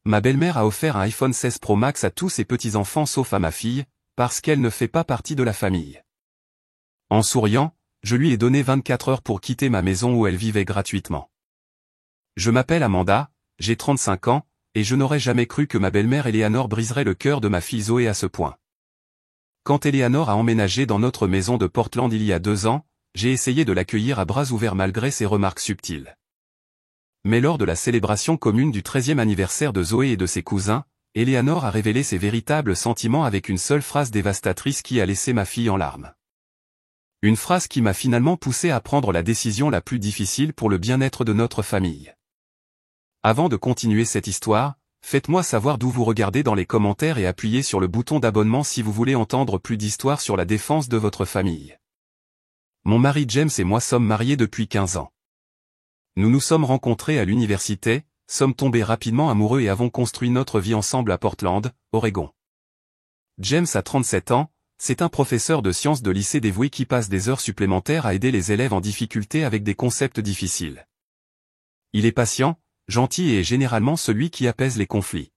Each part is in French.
Ma belle-mère a offert un iPhone 16 Pro Max à tous ses petits-enfants sauf à ma fille, parce qu'elle ne fait pas partie de la famille. En souriant, je lui ai donné 24 heures pour quitter ma maison où elle vivait gratuitement. Je m'appelle Amanda, j'ai 35 ans, et je n'aurais jamais cru que ma belle-mère Eleanor briserait le cœur de ma fille Zoé à ce point. Quand Eleanor a emménagé dans notre maison de Portland il y a 2 ans, j'ai essayé de l'accueillir à bras ouverts malgré ses remarques subtiles. Mais lors de la célébration commune du 13e anniversaire de Zoé et de ses cousins, Eleanor a révélé ses véritables sentiments avec une seule phrase dévastatrice qui a laissé ma fille en larmes. Une phrase qui m'a finalement poussé à prendre la décision la plus difficile pour le bien-être de notre famille. Avant de continuer cette histoire, faites-moi savoir d'où vous regardez dans les commentaires et appuyez sur le bouton d'abonnement si vous voulez entendre plus d'histoires sur la défense de votre famille. Mon mari James et moi sommes mariés depuis 15 ans. Nous nous sommes rencontrés à l'université, sommes tombés rapidement amoureux et avons construit notre vie ensemble à Portland, Oregon. James a 37 ans, c'est un professeur de sciences de lycée dévoué qui passe des heures supplémentaires à aider les élèves en difficulté avec des concepts difficiles. Il est patient, gentil et est généralement celui qui apaise les conflits.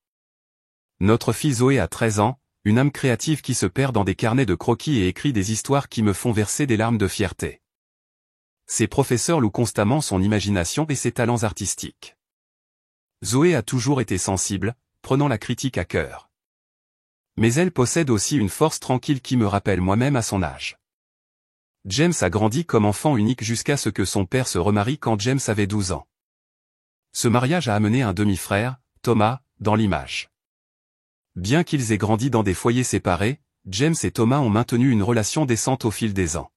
Notre fille Zoé a 13 ans, une âme créative qui se perd dans des carnets de croquis et écrit des histoires qui me font verser des larmes de fierté. Ses professeurs louent constamment son imagination et ses talents artistiques. Zoé a toujours été sensible, prenant la critique à cœur. Mais elle possède aussi une force tranquille qui me rappelle moi-même à son âge. James a grandi comme enfant unique jusqu'à ce que son père se remarie quand James avait 12 ans. Ce mariage a amené un demi-frère, Thomas, dans l'image. Bien qu'ils aient grandi dans des foyers séparés, James et Thomas ont maintenu une relation décente au fil des ans.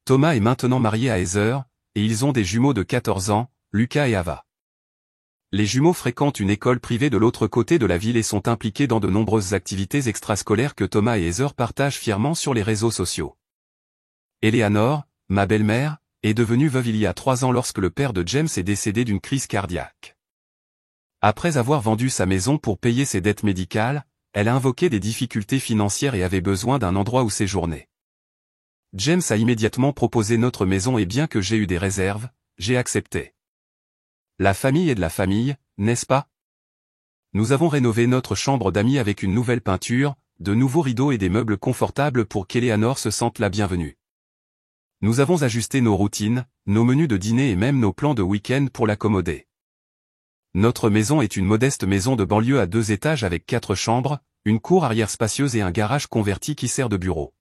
Thomas est maintenant marié à Heather, et ils ont des jumeaux de 14 ans, Lucas et Ava. Les jumeaux fréquentent une école privée de l'autre côté de la ville et sont impliqués dans de nombreuses activités extrascolaires que Thomas et Heather partagent fièrement sur les réseaux sociaux. Eleanor, ma belle-mère, est devenue veuve il y a 3 ans lorsque le père de James est décédé d'une crise cardiaque. Après avoir vendu sa maison pour payer ses dettes médicales, elle a invoqué des difficultés financières et avait besoin d'un endroit où séjourner. James a immédiatement proposé notre maison et bien que j'ai eu des réserves, j'ai accepté. La famille est de la famille, n'est-ce pas? Nous avons rénové notre chambre d'amis avec une nouvelle peinture, de nouveaux rideaux et des meubles confortables pour qu'Eleanor se sente la bienvenue. Nous avons ajusté nos routines, nos menus de dîner et même nos plans de week-end pour l'accommoder. Notre maison est une modeste maison de banlieue à 2 étages avec 4 chambres, une cour arrière spacieuse et un garage converti qui sert de bureau.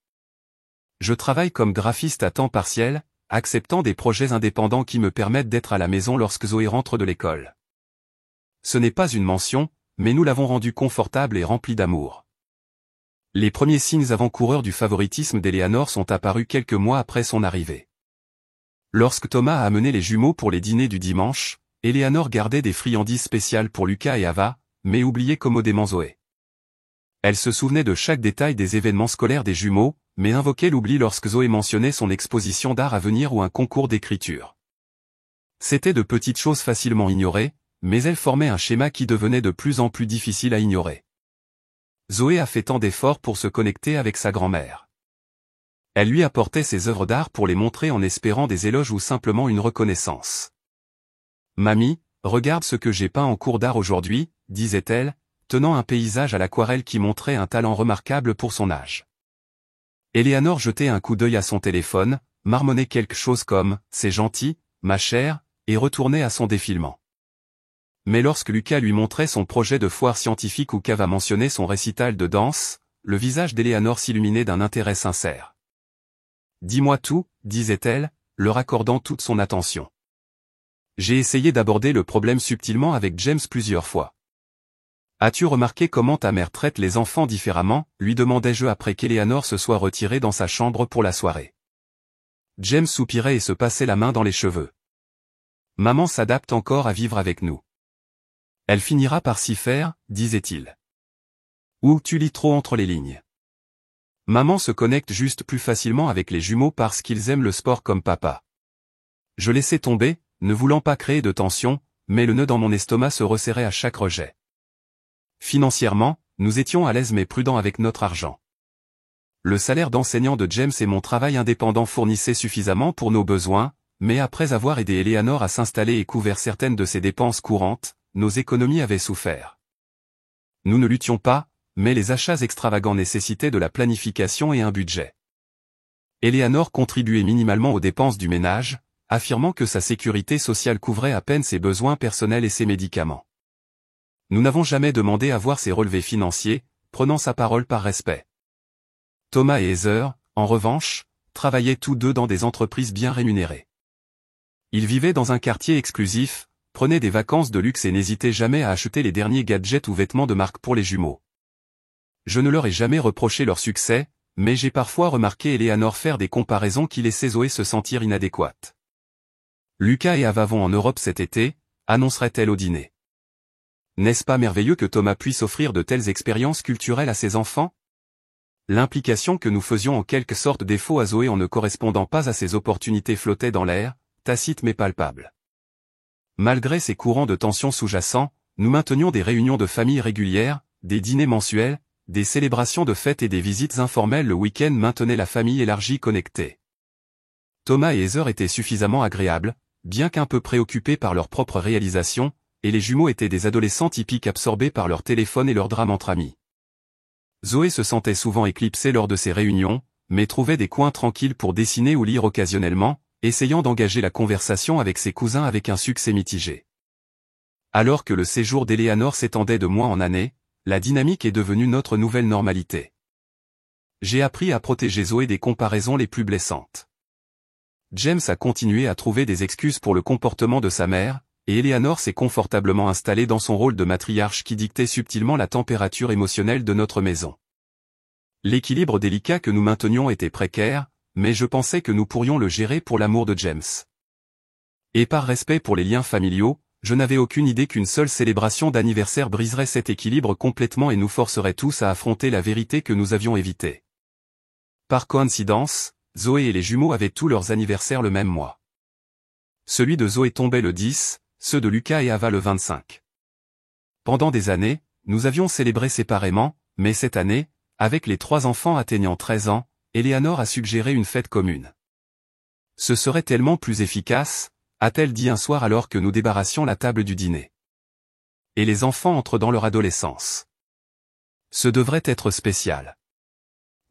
Je travaille comme graphiste à temps partiel, acceptant des projets indépendants qui me permettent d'être à la maison lorsque Zoé rentre de l'école. Ce n'est pas une mention, mais nous l'avons rendue confortable et remplie d'amour. Les premiers signes avant-coureurs du favoritisme d'Eleanor sont apparus quelques mois après son arrivée. Lorsque Thomas a amené les jumeaux pour les dîners du dimanche, Eleanor gardait des friandises spéciales pour Lucas et Ava, mais oubliait commodément Zoé. Elle se souvenait de chaque détail des événements scolaires des jumeaux, mais invoquait l'oubli lorsque Zoé mentionnait son exposition d'art à venir ou un concours d'écriture. C'étaient de petites choses facilement ignorées, mais elles formaient un schéma qui devenait de plus en plus difficile à ignorer. Zoé a fait tant d'efforts pour se connecter avec sa grand-mère. Elle lui apportait ses œuvres d'art pour les montrer en espérant des éloges ou simplement une reconnaissance. « Mamie, regarde ce que j'ai peint en cours d'art aujourd'hui », disait-elle, tenant un paysage à l'aquarelle qui montrait un talent remarquable pour son âge. Eleanor jetait un coup d'œil à son téléphone, marmonnait quelque chose comme « c'est gentil, ma chère », et retournait à son défilement. Mais lorsque Lucas lui montrait son projet de foire scientifique ou qu'Ava mentionnait son récital de danse, le visage d'Eleanor s'illuminait d'un intérêt sincère. « Dis-moi tout », disait-elle, leur accordant toute son attention. J'ai essayé d'aborder le problème subtilement avec James plusieurs fois. « As-tu remarqué comment ta mère traite les enfants différemment ?» lui demandai-je après qu'Eleanor se soit retirée dans sa chambre pour la soirée. James soupirait et se passait la main dans les cheveux. « Maman s'adapte encore à vivre avec nous. Elle finira par s'y faire, disait-il. Ou tu lis trop entre les lignes. Maman se connecte juste plus facilement avec les jumeaux parce qu'ils aiment le sport comme papa. Je laissais tomber, ne voulant pas créer de tension, mais le nœud dans mon estomac se resserrait à chaque rejet. Financièrement, nous étions à l'aise mais prudents avec notre argent. Le salaire d'enseignant de James et mon travail indépendant fournissaient suffisamment pour nos besoins, mais après avoir aidé Eleanor à s'installer et couvert certaines de ses dépenses courantes, nos économies avaient souffert. Nous ne luttions pas, mais les achats extravagants nécessitaient de la planification et un budget. Eleanor contribuait minimalement aux dépenses du ménage, affirmant que sa sécurité sociale couvrait à peine ses besoins personnels et ses médicaments. Nous n'avons jamais demandé à voir ses relevés financiers, prenant sa parole par respect. Thomas et Heather, en revanche, travaillaient tous deux dans des entreprises bien rémunérées. Ils vivaient dans un quartier exclusif, prenaient des vacances de luxe et n'hésitaient jamais à acheter les derniers gadgets ou vêtements de marque pour les jumeaux. Je ne leur ai jamais reproché leur succès, mais j'ai parfois remarqué Eleanor faire des comparaisons qui laissaient Zoé se sentir inadéquate. Lucas et Ava vont en Europe cet été, annoncerait-elle au dîner. N'est-ce pas merveilleux que Thomas puisse offrir de telles expériences culturelles à ses enfants? L'implication que nous faisions en quelque sorte défaut à Zoé en ne correspondant pas à ces opportunités flottait dans l'air, tacite mais palpable. Malgré ces courants de tension sous-jacents, nous maintenions des réunions de famille régulières, des dîners mensuels, des célébrations de fêtes et des visites informelles le week-end maintenaient la famille élargie connectée. Thomas et Heather étaient suffisamment agréables, bien qu'un peu préoccupés par leurs propres réalisations, et les jumeaux étaient des adolescents typiques absorbés par leur téléphone et leur drame entre amis. Zoé se sentait souvent éclipsée lors de ces réunions, mais trouvait des coins tranquilles pour dessiner ou lire occasionnellement, essayant d'engager la conversation avec ses cousins avec un succès mitigé. Alors que le séjour d'Eleanor s'étendait de mois en année, la dynamique est devenue notre nouvelle normalité. J'ai appris à protéger Zoé des comparaisons les plus blessantes. James a continué à trouver des excuses pour le comportement de sa mère, et Eleanor s'est confortablement installée dans son rôle de matriarche qui dictait subtilement la température émotionnelle de notre maison. L'équilibre délicat que nous maintenions était précaire, mais je pensais que nous pourrions le gérer pour l'amour de James. Et par respect pour les liens familiaux, je n'avais aucune idée qu'une seule célébration d'anniversaire briserait cet équilibre complètement et nous forcerait tous à affronter la vérité que nous avions évitée. Par coïncidence, Zoé et les jumeaux avaient tous leurs anniversaires le même mois. Celui de Zoé tombait le 10, ceux de Lucas et Ava le 25. Pendant des années, nous avions célébré séparément, mais cette année, avec les 3 enfants atteignant 13 ans, Eleanor a suggéré une fête commune. Ce serait tellement plus efficace, a-t-elle dit un soir alors que nous débarrassions la table du dîner. Et les enfants entrent dans leur adolescence. Ce devrait être spécial.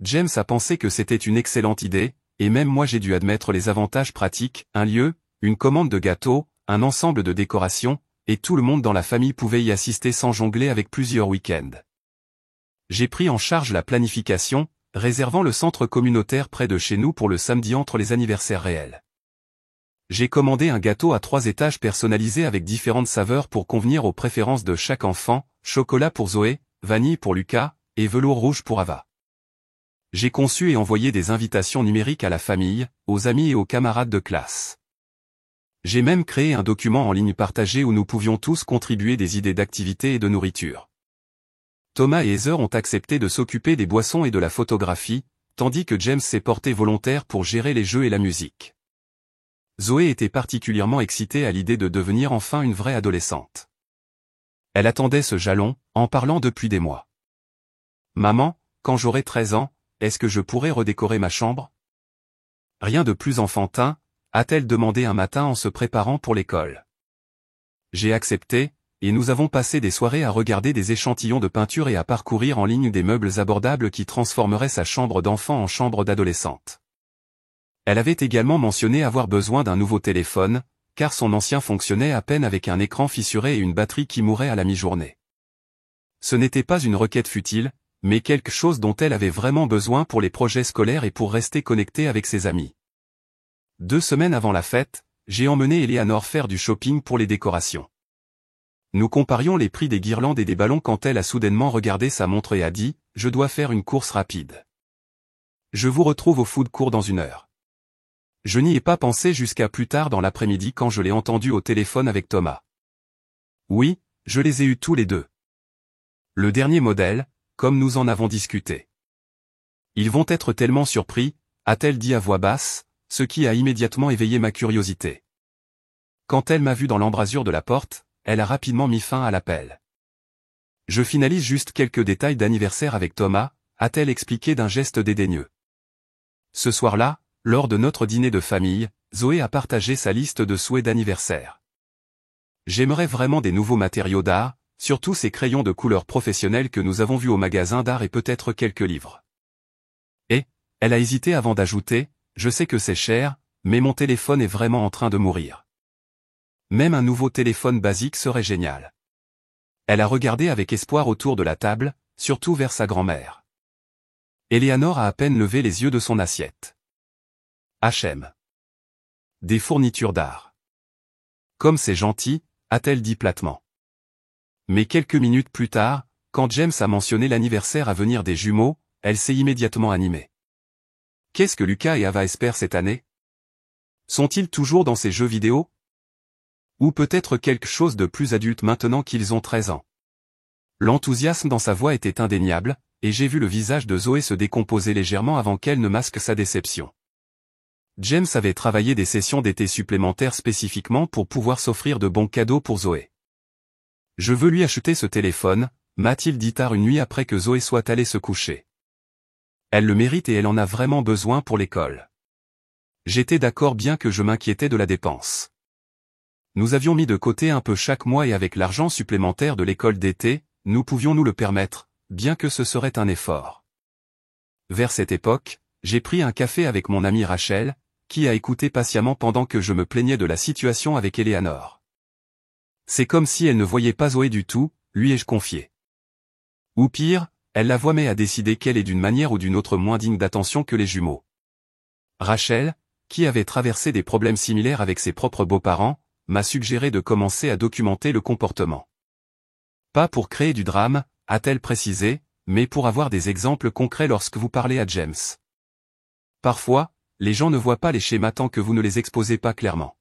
James a pensé que c'était une excellente idée, et même moi j'ai dû admettre les avantages pratiques, un lieu, une commande de gâteaux, un ensemble de décorations, et tout le monde dans la famille pouvait y assister sans jongler avec plusieurs week-ends. J'ai pris en charge la planification, réservant le centre communautaire près de chez nous pour le samedi entre les anniversaires réels. J'ai commandé un gâteau à 3 étages personnalisé avec différentes saveurs pour convenir aux préférences de chaque enfant, chocolat pour Zoé, vanille pour Lucas, et velours rouge pour Ava. J'ai conçu et envoyé des invitations numériques à la famille, aux amis et aux camarades de classe. J'ai même créé un document en ligne partagé où nous pouvions tous contribuer des idées d'activités et de nourriture. Thomas et Heather ont accepté de s'occuper des boissons et de la photographie, tandis que James s'est porté volontaire pour gérer les jeux et la musique. Zoé était particulièrement excitée à l'idée de devenir enfin une vraie adolescente. Elle attendait ce jalon, en parlant depuis des mois. « Maman, quand j'aurai 13 ans, est-ce que je pourrai redécorer ma chambre ?» Rien de plus enfantin, a-t-elle demandé un matin en se préparant pour l'école. J'ai accepté, et nous avons passé des soirées à regarder des échantillons de peinture et à parcourir en ligne des meubles abordables qui transformeraient sa chambre d'enfant en chambre d'adolescente. Elle avait également mentionné avoir besoin d'un nouveau téléphone, car son ancien fonctionnait à peine avec un écran fissuré et une batterie qui mourait à la mi-journée. Ce n'était pas une requête futile, mais quelque chose dont elle avait vraiment besoin pour les projets scolaires et pour rester connectée avec ses amis. 2 semaines avant la fête, j'ai emmené Eleanor faire du shopping pour les décorations. Nous comparions les prix des guirlandes et des ballons quand elle a soudainement regardé sa montre et a dit « Je dois faire une course rapide. Je vous retrouve au food court dans 1 heure. » Je n'y ai pas pensé jusqu'à plus tard dans l'après-midi quand je l'ai entendu au téléphone avec Thomas. Oui, je les ai eus tous les 2. Le dernier modèle, comme nous en avons discuté. Ils vont être tellement surpris, a-t-elle dit à voix basse, ce qui a immédiatement éveillé ma curiosité. Quand elle m'a vu dans l'embrasure de la porte, elle a rapidement mis fin à l'appel. Je finalise juste quelques détails d'anniversaire avec Thomas, a-t-elle expliqué d'un geste dédaigneux. Ce soir-là, lors de notre dîner de famille, Zoé a partagé sa liste de souhaits d'anniversaire. J'aimerais vraiment des nouveaux matériaux d'art, surtout ces crayons de couleur professionnels que nous avons vus au magasin d'art et peut-être quelques livres. Et, elle a hésité avant d'ajouter, je sais que c'est cher, mais mon téléphone est vraiment en train de mourir. Même un nouveau téléphone basique serait génial. Elle a regardé avec espoir autour de la table, surtout vers sa grand-mère. Eleanor a à peine levé les yeux de son assiette. H&M. Des fournitures d'art. Comme c'est gentil, a-t-elle dit platement. Mais quelques minutes plus tard, quand James a mentionné l'anniversaire à venir des jumeaux, elle s'est immédiatement animée. Qu'est-ce que Lucas et Ava espèrent cette année? Sont-ils toujours dans ces jeux vidéo? Ou peut-être quelque chose de plus adulte maintenant qu'ils ont 13 ans? L'enthousiasme dans sa voix était indéniable, et j'ai vu le visage de Zoé se décomposer légèrement avant qu'elle ne masque sa déception. James avait travaillé des sessions d'été supplémentaires spécifiquement pour pouvoir s'offrir de bons cadeaux pour Zoé. Je veux lui acheter ce téléphone, m'a-t-il dit tard une nuit après que Zoé soit allée se coucher. Elle le mérite et elle en a vraiment besoin pour l'école. J'étais d'accord bien que je m'inquiétais de la dépense. Nous avions mis de côté un peu chaque mois et avec l'argent supplémentaire de l'école d'été, nous pouvions nous le permettre, bien que ce serait un effort. Vers cette époque, j'ai pris un café avec mon amie Rachel, qui a écouté patiemment pendant que je me plaignais de la situation avec Eleanor. C'est comme si elle ne voyait pas Zoé du tout, lui ai-je confié. Ou pire, elle la voit mais a décidé qu'elle est d'une manière ou d'une autre moins digne d'attention que les jumeaux. Rachel, qui avait traversé des problèmes similaires avec ses propres beaux-parents, m'a suggéré de commencer à documenter le comportement. Pas pour créer du drame, a-t-elle précisé, mais pour avoir des exemples concrets lorsque vous parlez à James. Parfois, les gens ne voient pas les schémas tant que vous ne les exposez pas clairement.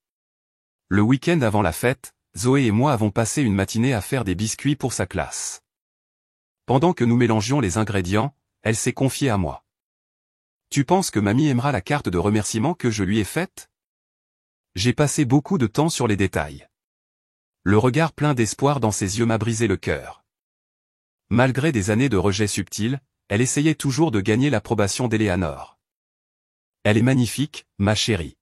Le week-end avant la fête, Zoé et moi avons passé une matinée à faire des biscuits pour sa classe. Pendant que nous mélangions les ingrédients, elle s'est confiée à moi. Tu penses que mamie aimera la carte de remerciement que je lui ai faite? J'ai passé beaucoup de temps sur les détails. Le regard plein d'espoir dans ses yeux m'a brisé le cœur. Malgré des années de rejet subtil, elle essayait toujours de gagner l'approbation d'Eleanor. Elle est magnifique, ma chérie.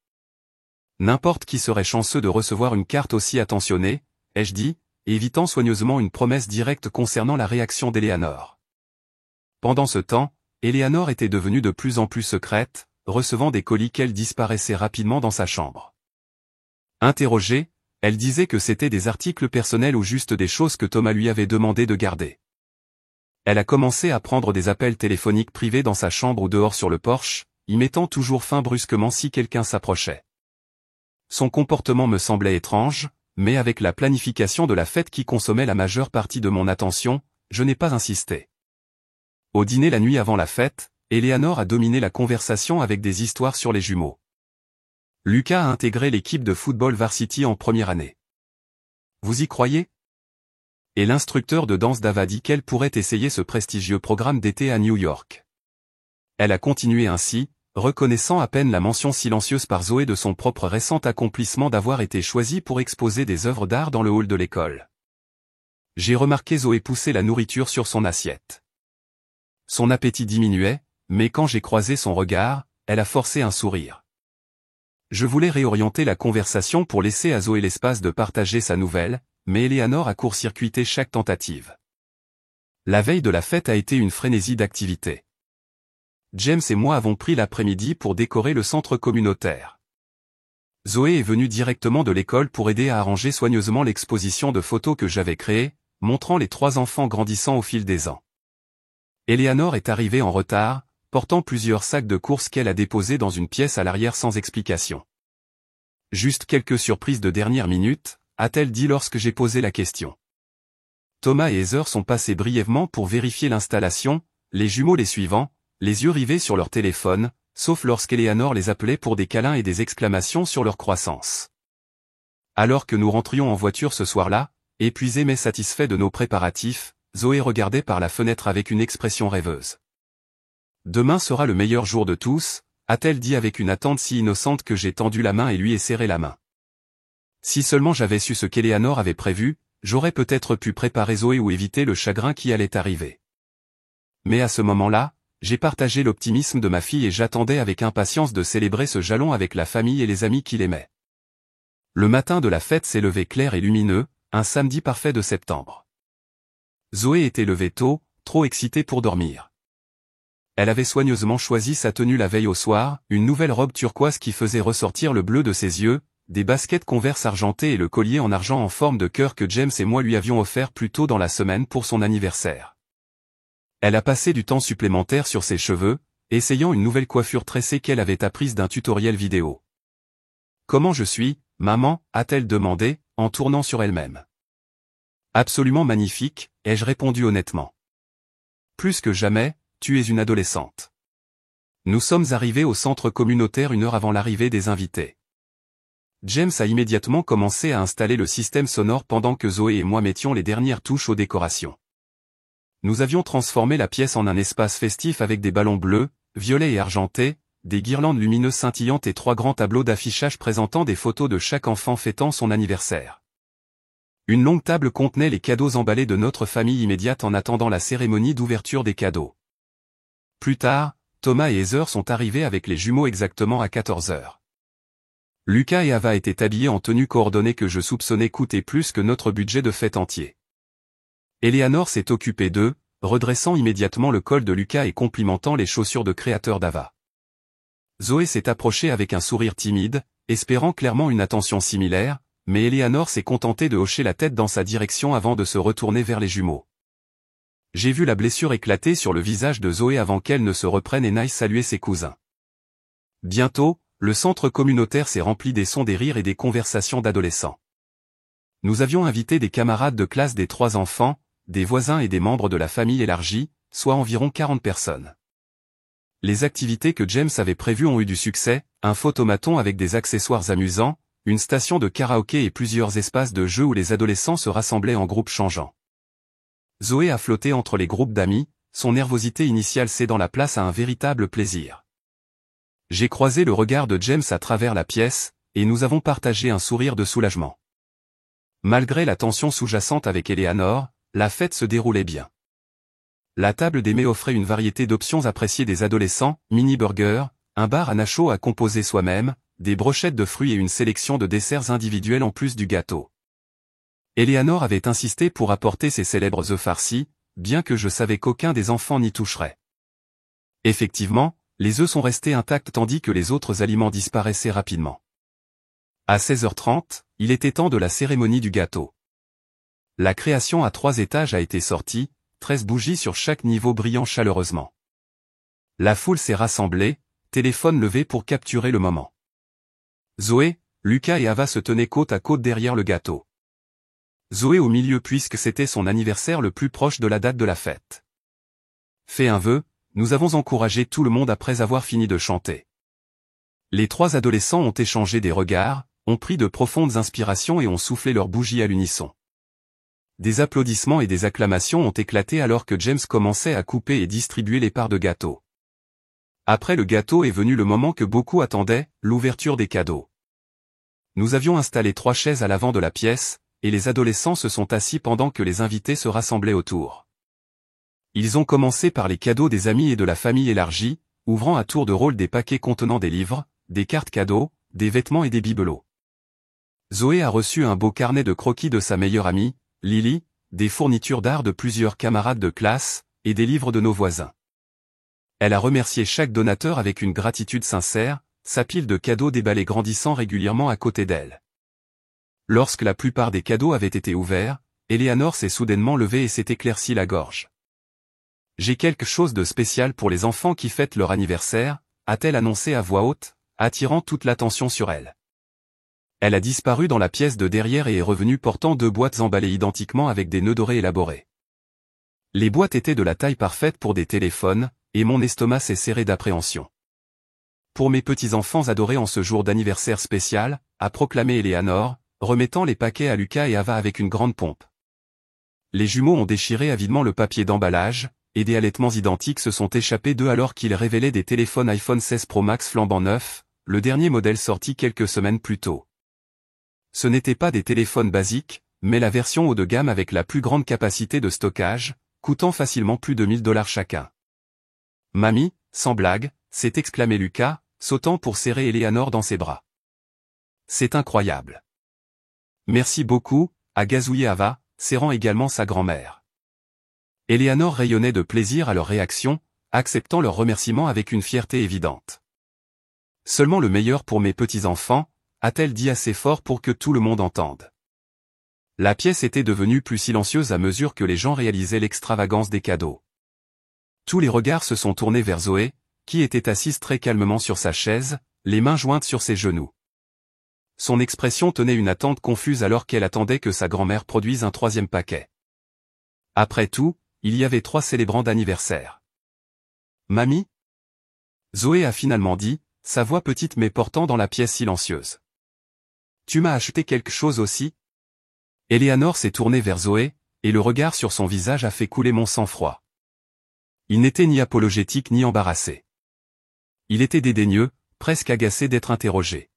N'importe qui serait chanceux de recevoir une carte aussi attentionnée, ai-je dit, évitant soigneusement une promesse directe concernant la réaction d'Eleanor. Pendant ce temps, Eleanor était devenue de plus en plus secrète, recevant des colis qu'elle disparaissait rapidement dans sa chambre. Interrogée, elle disait que c'était des articles personnels ou juste des choses que Thomas lui avait demandé de garder. Elle a commencé à prendre des appels téléphoniques privés dans sa chambre ou dehors sur le porche, y mettant toujours fin brusquement si quelqu'un s'approchait. Son comportement me semblait étrange, mais avec la planification de la fête qui consommait la majeure partie de mon attention, je n'ai pas insisté. Au dîner la nuit avant la fête, Eleanor a dominé la conversation avec des histoires sur les jumeaux. Lucas a intégré l'équipe de football varsity en première année. Vous y croyez? Et l'instructeur de danse d'Ava dit qu'elle pourrait essayer ce prestigieux programme d'été à New York. Elle a continué ainsi, reconnaissant à peine la mention silencieuse par Zoé de son propre récent accomplissement d'avoir été choisie pour exposer des œuvres d'art dans le hall de l'école. J'ai remarqué Zoé pousser la nourriture sur son assiette. Son appétit diminuait, mais quand j'ai croisé son regard, elle a forcé un sourire. Je voulais réorienter la conversation pour laisser à Zoé l'espace de partager sa nouvelle, mais Eleanor a court-circuité chaque tentative. La veille de la fête a été une frénésie d'activités. James et moi avons pris l'après-midi pour décorer le centre communautaire. Zoé est venue directement de l'école pour aider à arranger soigneusement l'exposition de photos que j'avais créée, montrant les 3 enfants grandissant au fil des ans. Eleanor est arrivée en retard, portant plusieurs sacs de courses qu'elle a déposés dans une pièce à l'arrière sans explication. Juste quelques surprises de dernière minute, a-t-elle dit lorsque j'ai posé la question. Thomas et Heather sont passés brièvement pour vérifier l'installation, les jumeaux les suivant, les yeux rivés sur leur téléphone, sauf lorsqu'Eleanor les appelait pour des câlins et des exclamations sur leur croissance. Alors que nous rentrions en voiture ce soir-là, épuisés mais satisfaits de nos préparatifs, Zoé regardait par la fenêtre avec une expression rêveuse. Demain sera le meilleur jour de tous, a-t-elle dit avec une attente si innocente que j'ai tendu la main et lui ai serré la main. Si seulement j'avais su ce qu'Eleanor avait prévu, j'aurais peut-être pu préparer Zoé ou éviter le chagrin qui allait arriver. Mais à ce moment-là, j'ai partagé l'optimisme de ma fille et j'attendais avec impatience de célébrer ce jalon avec la famille et les amis qui l'aimaient. Le matin de la fête s'est levé clair et lumineux, un samedi parfait de septembre. Zoé était levée tôt, trop excitée pour dormir. Elle avait soigneusement choisi sa tenue la veille au soir, une nouvelle robe turquoise qui faisait ressortir le bleu de ses yeux, des baskets Converse argentées et le collier en argent en forme de cœur que James et moi lui avions offert plus tôt dans la semaine pour son anniversaire. Elle a passé du temps supplémentaire sur ses cheveux, essayant une nouvelle coiffure tressée qu'elle avait apprise d'un tutoriel vidéo. « Comment je suis, maman ?» a-t-elle demandé, en tournant sur elle-même. « Absolument magnifique », ai-je répondu honnêtement. « Plus que jamais, tu es une adolescente. » Nous sommes arrivés au centre communautaire une heure avant l'arrivée des invités. James a immédiatement commencé à installer le système sonore pendant que Zoé et moi mettions les dernières touches aux décorations. Nous avions transformé la pièce en un espace festif avec des ballons bleus, violets et argentés, des guirlandes lumineuses scintillantes et 3 grands tableaux d'affichage présentant des photos de chaque enfant fêtant son anniversaire. Une longue table contenait les cadeaux emballés de notre famille immédiate en attendant la cérémonie d'ouverture des cadeaux. Plus tard, Thomas et Heather sont arrivés avec les jumeaux exactement à 14 heures. Lucas et Ava étaient habillés en tenue coordonnée que je soupçonnais coûter plus que notre budget de fête entier. Eleanor s'est occupée d'eux, redressant immédiatement le col de Lucas et complimentant les chaussures de créateur d'Ava. Zoé s'est approchée avec un sourire timide, espérant clairement une attention similaire, mais Eleanor s'est contentée de hocher la tête dans sa direction avant de se retourner vers les jumeaux. J'ai vu la blessure éclater sur le visage de Zoé avant qu'elle ne se reprenne et n'aille saluer ses cousins. Bientôt, le centre communautaire s'est rempli des sons, des rires et des conversations d'adolescents. Nous avions invité des camarades de classe des 3 enfants, des voisins et des membres de la famille élargie, soit environ 40 personnes. Les activités que James avait prévues ont eu du succès, un photomaton avec des accessoires amusants, une station de karaoké et plusieurs espaces de jeux où les adolescents se rassemblaient en groupes changeants. Zoé a flotté entre les groupes d'amis, son nervosité initiale cédant la place à un véritable plaisir. J'ai croisé le regard de James à travers la pièce, et nous avons partagé un sourire de soulagement. Malgré la tension sous-jacente avec Eleanor, la fête se déroulait bien. La table des mets offrait une variété d'options appréciées des adolescents, mini-burgers, un bar à nachos à composer soi-même, des brochettes de fruits et une sélection de desserts individuels en plus du gâteau. Eleanor avait insisté pour apporter ses célèbres œufs farcis, bien que je savais qu'aucun des enfants n'y toucherait. Effectivement, les œufs sont restés intacts tandis que les autres aliments disparaissaient rapidement. À 16h30, il était temps de la cérémonie du gâteau. La création à 3 étages a été sortie, 13 bougies sur chaque niveau brillant chaleureusement. La foule s'est rassemblée, téléphone levé pour capturer le moment. Zoé, Lucas et Ava se tenaient côte à côte derrière le gâteau. Zoé au milieu puisque c'était son anniversaire le plus proche de la date de la fête. Fait un vœu, nous avons encouragé tout le monde après avoir fini de chanter. Les 3 adolescents ont échangé des regards, ont pris de profondes inspirations et ont soufflé leurs bougies à l'unisson. Des applaudissements et des acclamations ont éclaté alors que James commençait à couper et distribuer les parts de gâteau. Après le gâteau est venu le moment que beaucoup attendaient, l'ouverture des cadeaux. Nous avions installé 3 chaises à l'avant de la pièce, et les adolescents se sont assis pendant que les invités se rassemblaient autour. Ils ont commencé par les cadeaux des amis et de la famille élargie, ouvrant à tour de rôle des paquets contenant des livres, des cartes cadeaux, des vêtements et des bibelots. Zoé a reçu un beau carnet de croquis de sa meilleure amie, Lily, des fournitures d'art de plusieurs camarades de classe, et des livres de nos voisins. Elle a remercié chaque donateur avec une gratitude sincère, sa pile de cadeaux déballée grandissant régulièrement à côté d'elle. Lorsque la plupart des cadeaux avaient été ouverts, Eleanor s'est soudainement levée et s'est éclaircie la gorge. « J'ai quelque chose de spécial pour les enfants qui fêtent leur anniversaire », a-t-elle annoncé à voix haute, attirant toute l'attention sur elle. Elle a disparu dans la pièce de derrière et est revenue portant 2 boîtes emballées identiquement avec des nœuds dorés élaborés. Les boîtes étaient de la taille parfaite pour des téléphones, et mon estomac s'est serré d'appréhension. Pour mes petits-enfants adorés en ce jour d'anniversaire spécial, a proclamé Eleanor, remettant les paquets à Lucas et Ava avec une grande pompe. Les jumeaux ont déchiré avidement le papier d'emballage, et des halètements identiques se sont échappés d'eux alors qu'ils révélaient des téléphones iPhone 16 Pro Max flambant neufs, le dernier modèle sorti quelques semaines plus tôt. Ce n'étaient pas des téléphones basiques, mais la version haut de gamme avec la plus grande capacité de stockage, coûtant facilement plus de 1000 $ chacun. « Mamie, sans blague », s'est exclamé Lucas, sautant pour serrer Eleanor dans ses bras. « C'est incroyable. » « Merci beaucoup », a gazouillé Ava, serrant également sa grand-mère. Eleanor rayonnait de plaisir à leur réaction, acceptant leurs remerciements avec une fierté évidente. Seulement le meilleur pour mes petits-enfants, a-t-elle dit assez fort pour que tout le monde entende. La pièce était devenue plus silencieuse à mesure que les gens réalisaient l'extravagance des cadeaux. Tous les regards se sont tournés vers Zoé, qui était assise très calmement sur sa chaise, les mains jointes sur ses genoux. Son expression tenait une attente confuse alors qu'elle attendait que sa grand-mère produise un troisième paquet. Après tout, il y avait 3 célébrants d'anniversaire. Mamie ? Zoé a finalement dit, sa voix petite mais portant dans la pièce silencieuse. Tu m'as acheté quelque chose aussi ? Eleanor s'est tournée vers Zoé, et le regard sur son visage a fait couler mon sang-froid. Il n'était ni apologétique ni embarrassé. Il était dédaigneux, presque agacé d'être interrogé.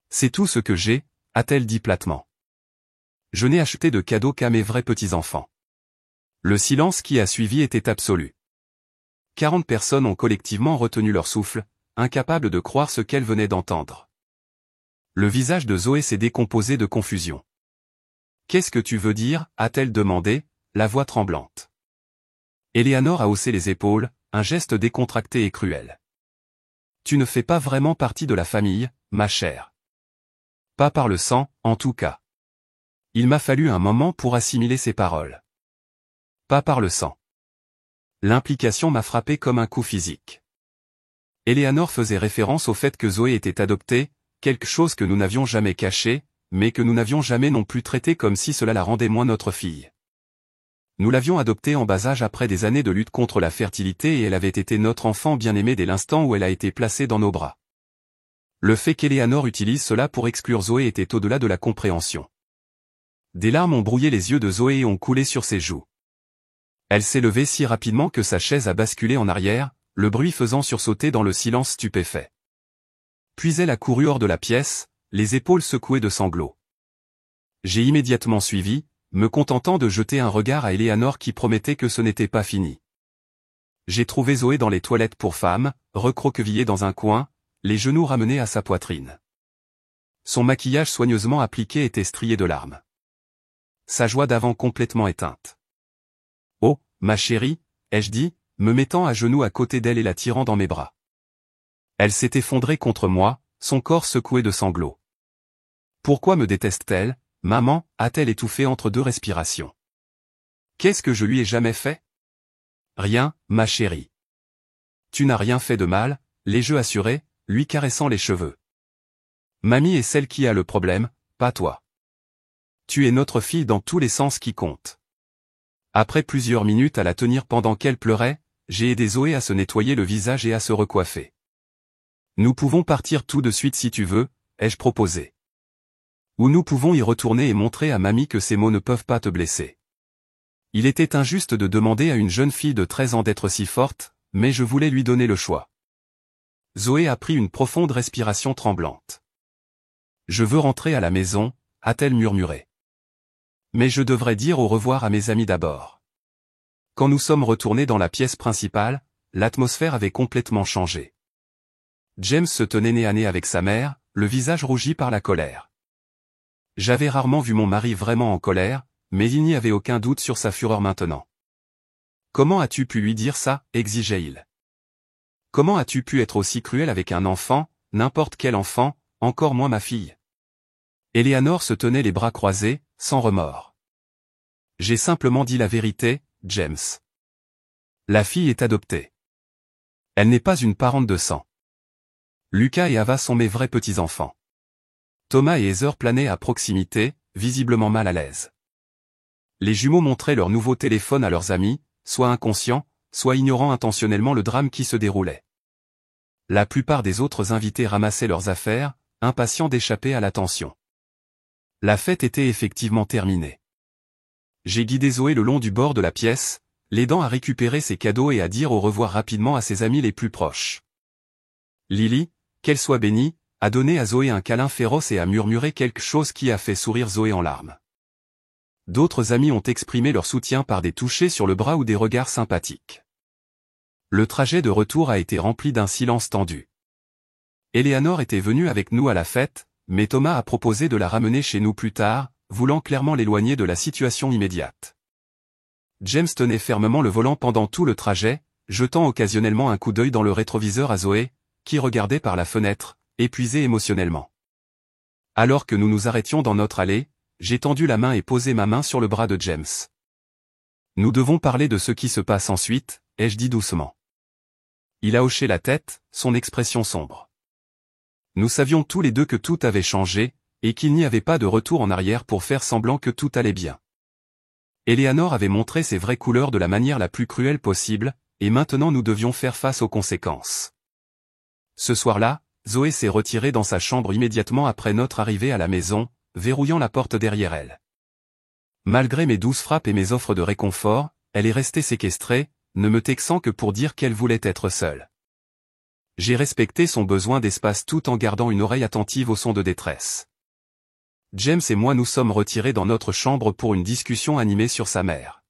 C'est tout ce que j'ai, a-t-elle dit platement. Je n'ai acheté de cadeaux qu'à mes vrais petits-enfants. Le silence qui a suivi était absolu. 40 personnes ont collectivement retenu leur souffle, incapables de croire ce qu'elles venaient d'entendre. Le visage de Zoé s'est décomposé de confusion. Qu'est-ce que tu veux dire, a-t-elle demandé, la voix tremblante. Eleanor a haussé les épaules, un geste décontracté et cruel. Tu ne fais pas vraiment partie de la famille, ma chère. Pas par le sang, en tout cas. Il m'a fallu un moment pour assimiler ces paroles. Pas par le sang. L'implication m'a frappé comme un coup physique. Eleanor faisait référence au fait que Zoé était adoptée, quelque chose que nous n'avions jamais caché, mais que nous n'avions jamais non plus traité comme si cela la rendait moins notre fille. Nous l'avions adoptée en bas âge après des années de lutte contre la fertilité et elle avait été notre enfant bien-aimé dès l'instant où elle a été placée dans nos bras. Le fait qu'Eleanor utilise cela pour exclure Zoé était au-delà de la compréhension. Des larmes ont brouillé les yeux de Zoé et ont coulé sur ses joues. Elle s'est levée si rapidement que sa chaise a basculé en arrière, le bruit faisant sursauter dans le silence stupéfait. Puis elle a couru hors de la pièce, les épaules secouées de sanglots. J'ai immédiatement suivi, me contentant de jeter un regard à Eleanor qui promettait que ce n'était pas fini. J'ai trouvé Zoé dans les toilettes pour femmes, recroquevillée dans un coin, les genoux ramenés à sa poitrine. Son maquillage soigneusement appliqué était strié de larmes. Sa joie d'avant complètement éteinte. « Oh, ma chérie », ai-je dit, me mettant à genoux à côté d'elle et la tirant dans mes bras. Elle s'est effondrée contre moi, son corps secoué de sanglots. Pourquoi me déteste-t-elle, maman, a-t-elle étouffé entre 2 respirations. Qu'est-ce que je lui ai jamais fait? Rien, ma chérie. Tu n'as rien fait de mal, l'ai-je assuré, lui caressant les cheveux. Mamie est celle qui a le problème, pas toi. Tu es notre fille dans tous les sens qui comptent. Après plusieurs minutes à la tenir pendant qu'elle pleurait, j'ai aidé Zoé à se nettoyer le visage et à se recoiffer. Nous pouvons partir tout de suite si tu veux, ai-je proposé. Ou nous pouvons y retourner et montrer à mamie que ces mots ne peuvent pas te blesser. Il était injuste de demander à une jeune fille de 13 ans d'être si forte, mais je voulais lui donner le choix. Zoé a pris une profonde respiration tremblante. Je veux rentrer à la maison, a-t-elle murmuré. Mais je devrais dire au revoir à mes amis d'abord. Quand nous sommes retournés dans la pièce principale, l'atmosphère avait complètement changé. James se tenait nez à nez avec sa mère, le visage rougi par la colère. J'avais rarement vu mon mari vraiment en colère, mais il n'y avait aucun doute sur sa fureur maintenant. Comment as-tu pu lui dire ça, exigeait-il. Comment as-tu pu être aussi cruel avec un enfant, n'importe quel enfant, encore moins ma fille? Eleanor se tenait les bras croisés, sans remords. J'ai simplement dit la vérité, James. La fille est adoptée. Elle n'est pas une parente de sang. Lucas et Ava sont mes vrais petits-enfants. Thomas et Heather planaient à proximité, visiblement mal à l'aise. Les jumeaux montraient leur nouveau téléphone à leurs amis, soit inconscients, soit ignorant intentionnellement le drame qui se déroulait. La plupart des autres invités ramassaient leurs affaires, impatients d'échapper à l'attention. La fête était effectivement terminée. J'ai guidé Zoé le long du bord de la pièce, l'aidant à récupérer ses cadeaux et à dire au revoir rapidement à ses amis les plus proches. Lily, qu'elle soit bénie, a donné à Zoé un câlin féroce et a murmuré quelque chose qui a fait sourire Zoé en larmes. D'autres amis ont exprimé leur soutien par des touchés sur le bras ou des regards sympathiques. Le trajet de retour a été rempli d'un silence tendu. Eleanor était venue avec nous à la fête, mais Thomas a proposé de la ramener chez nous plus tard, voulant clairement l'éloigner de la situation immédiate. James tenait fermement le volant pendant tout le trajet, jetant occasionnellement un coup d'œil dans le rétroviseur à Zoé, qui regardait par la fenêtre, épuisée émotionnellement. Alors que nous nous arrêtions dans notre allée, j'ai tendu la main et posé ma main sur le bras de James. Nous devons parler de ce qui se passe ensuite, ai-je dit doucement. Il a hoché la tête, son expression sombre. Nous savions tous les deux que tout avait changé, et qu'il n'y avait pas de retour en arrière pour faire semblant que tout allait bien. Eleanor avait montré ses vraies couleurs de la manière la plus cruelle possible, et maintenant nous devions faire face aux conséquences. Ce soir-là, Zoé s'est retirée dans sa chambre immédiatement après notre arrivée à la maison, verrouillant la porte derrière elle. Malgré mes douces frappes et mes offres de réconfort, elle est restée séquestrée, ne me texant que pour dire qu'elle voulait être seule. J'ai respecté son besoin d'espace tout en gardant une oreille attentive aux sons de détresse. James et moi nous sommes retirés dans notre chambre pour une discussion animée sur sa mère.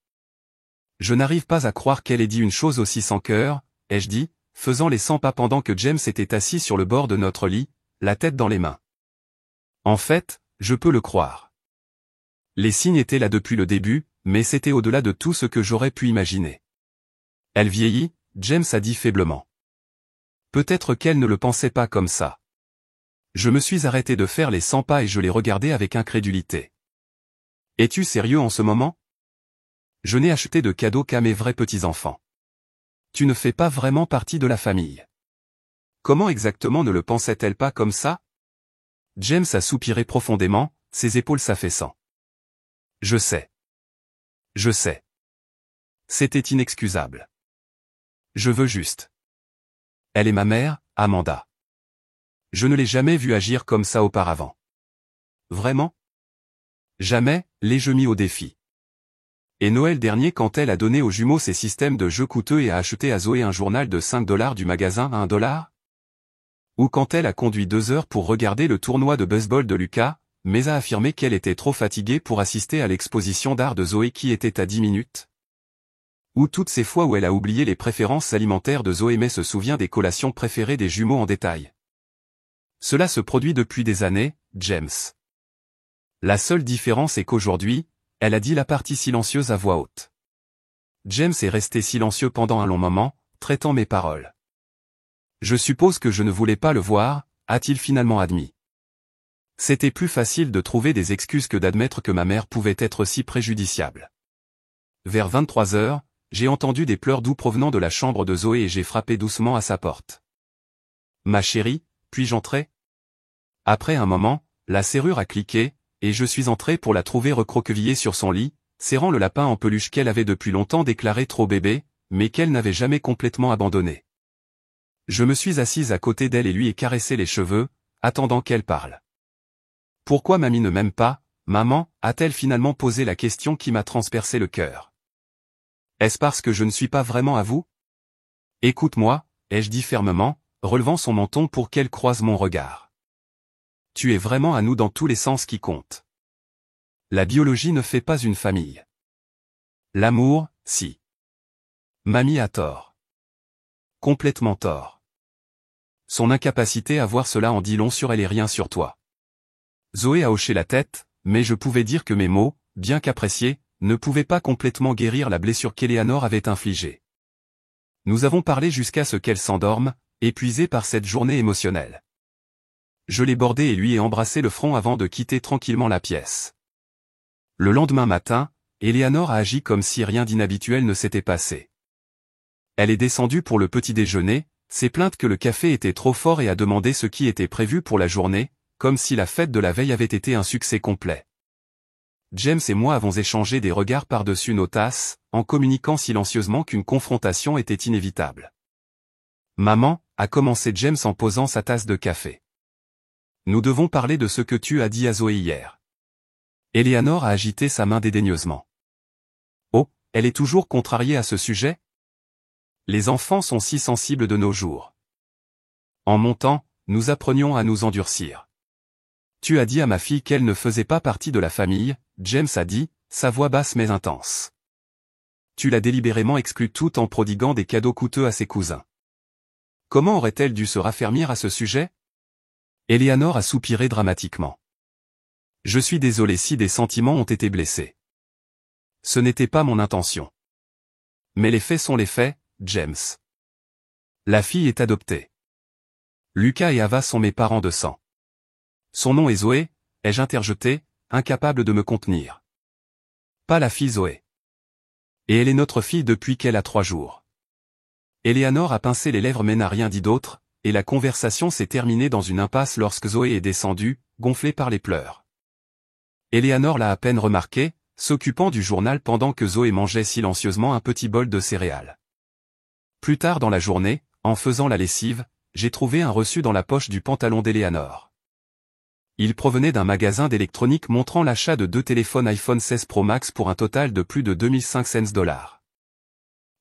Je n'arrive pas à croire qu'elle ait dit une chose aussi sans cœur, ai-je dit, faisant les 100 pas pendant que James était assis sur le bord de notre lit, la tête dans les mains. En fait, je peux le croire. Les signes étaient là depuis le début, mais c'était au-delà de tout ce que j'aurais pu imaginer. Elle vieillit, James a dit faiblement. Peut-être qu'elle ne le pensait pas comme ça. Je me suis arrêté de faire les 100 pas et je l'ai regardé avec incrédulité. Es-tu sérieux en ce moment? Je n'ai acheté de cadeaux qu'à mes vrais petits-enfants. Tu ne fais pas vraiment partie de la famille. Comment exactement ne le pensait-elle pas comme ça? James a soupiré profondément, ses épaules s'affaissant. Je sais. Je sais. C'était inexcusable. Je veux juste. Elle est ma mère, Amanda. Je ne l'ai jamais vue agir comme ça auparavant. Vraiment? Jamais, l'ai-je mis au défi. Et Noël dernier quand elle a donné aux jumeaux ses systèmes de jeux coûteux et a acheté à Zoé un journal de 5 $ du magasin à 1 $? Ou quand elle a conduit 2 heures pour regarder le tournoi de baseball de Lucas, mais a affirmé qu'elle était trop fatiguée pour assister à l'exposition d'art de Zoé qui était à 10 minutes? Ou toutes ces fois où elle a oublié les préférences alimentaires de Zoé mais se souvient des collations préférées des jumeaux en détail. Cela se produit depuis des années, James. La seule différence est qu'aujourd'hui, elle a dit la partie silencieuse à voix haute. James est resté silencieux pendant un long moment, traitant mes paroles. Je suppose que je ne voulais pas le voir, a-t-il finalement admis. C'était plus facile de trouver des excuses que d'admettre que ma mère pouvait être si préjudiciable. Vers 23 heures, j'ai entendu des pleurs doux provenant de la chambre de Zoé et j'ai frappé doucement à sa porte. Ma chérie, puis-je entrer? Après un moment, la serrure a cliqué, et je suis entré pour la trouver recroquevillée sur son lit, serrant le lapin en peluche qu'elle avait depuis longtemps déclaré trop bébé, mais qu'elle n'avait jamais complètement abandonné. Je me suis assise à côté d'elle et lui ai caressé les cheveux, attendant qu'elle parle. Pourquoi mamie ne m'aime pas, maman, a-t-elle finalement posé la question qui m'a transpercé le cœur. Est-ce parce que je ne suis pas vraiment à vous? Écoute-moi, ai-je dit fermement, relevant son menton pour qu'elle croise mon regard. Tu es vraiment à nous dans tous les sens qui comptent. La biologie ne fait pas une famille. L'amour, si. Mamie a tort. Complètement tort. Son incapacité à voir cela en dit long sur elle et rien sur toi. Zoé a hoché la tête, mais je pouvais dire que mes mots, bien qu'appréciés, ne pouvaient pas complètement guérir la blessure qu'Eleanor avait infligée. Nous avons parlé jusqu'à ce qu'elle s'endorme, épuisée par cette journée émotionnelle. Je l'ai bordée et lui ai embrassé le front avant de quitter tranquillement la pièce. Le lendemain matin, Eleanor a agi comme si rien d'inhabituel ne s'était passé. Elle est descendue pour le petit déjeuner, s'est plainte que le café était trop fort et a demandé ce qui était prévu pour la journée, comme si la fête de la veille avait été un succès complet. James et moi avons échangé des regards par-dessus nos tasses, en communiquant silencieusement qu'une confrontation était inévitable. Maman, a commencé James en posant sa tasse de café. Nous devons parler de ce que tu as dit à Zoé hier. Eleanor a agité sa main dédaigneusement. Oh, elle est toujours contrariée à ce sujet? Les enfants sont si sensibles de nos jours. En montant, nous apprenions à nous endurcir. Tu as dit à ma fille qu'elle ne faisait pas partie de la famille, James a dit, sa voix basse mais intense. Tu l'as délibérément exclue tout en prodiguant des cadeaux coûteux à ses cousins. Comment aurait-elle dû se raffermir à ce sujet? Eleanor a soupiré dramatiquement. Je suis désolé si des sentiments ont été blessés. Ce n'était pas mon intention. Mais les faits sont les faits, James. La fille est adoptée. Lucas et Ava sont mes parents de sang. Son nom est Zoé, ai-je interjeté, incapable de me contenir. Pas la fille Zoé. Et elle est notre fille depuis qu'elle a 3 jours. Eleanor a pincé les lèvres mais n'a rien dit d'autre, et la conversation s'est terminée dans une impasse lorsque Zoé est descendue, gonflée par les pleurs. Eleanor l'a à peine remarqué, s'occupant du journal pendant que Zoé mangeait silencieusement un petit bol de céréales. Plus tard dans la journée, en faisant la lessive, j'ai trouvé un reçu dans la poche du pantalon d'Eleanor. Il provenait d'un magasin d'électronique montrant l'achat de 2 téléphones iPhone 16 Pro Max pour un total de plus de $2500.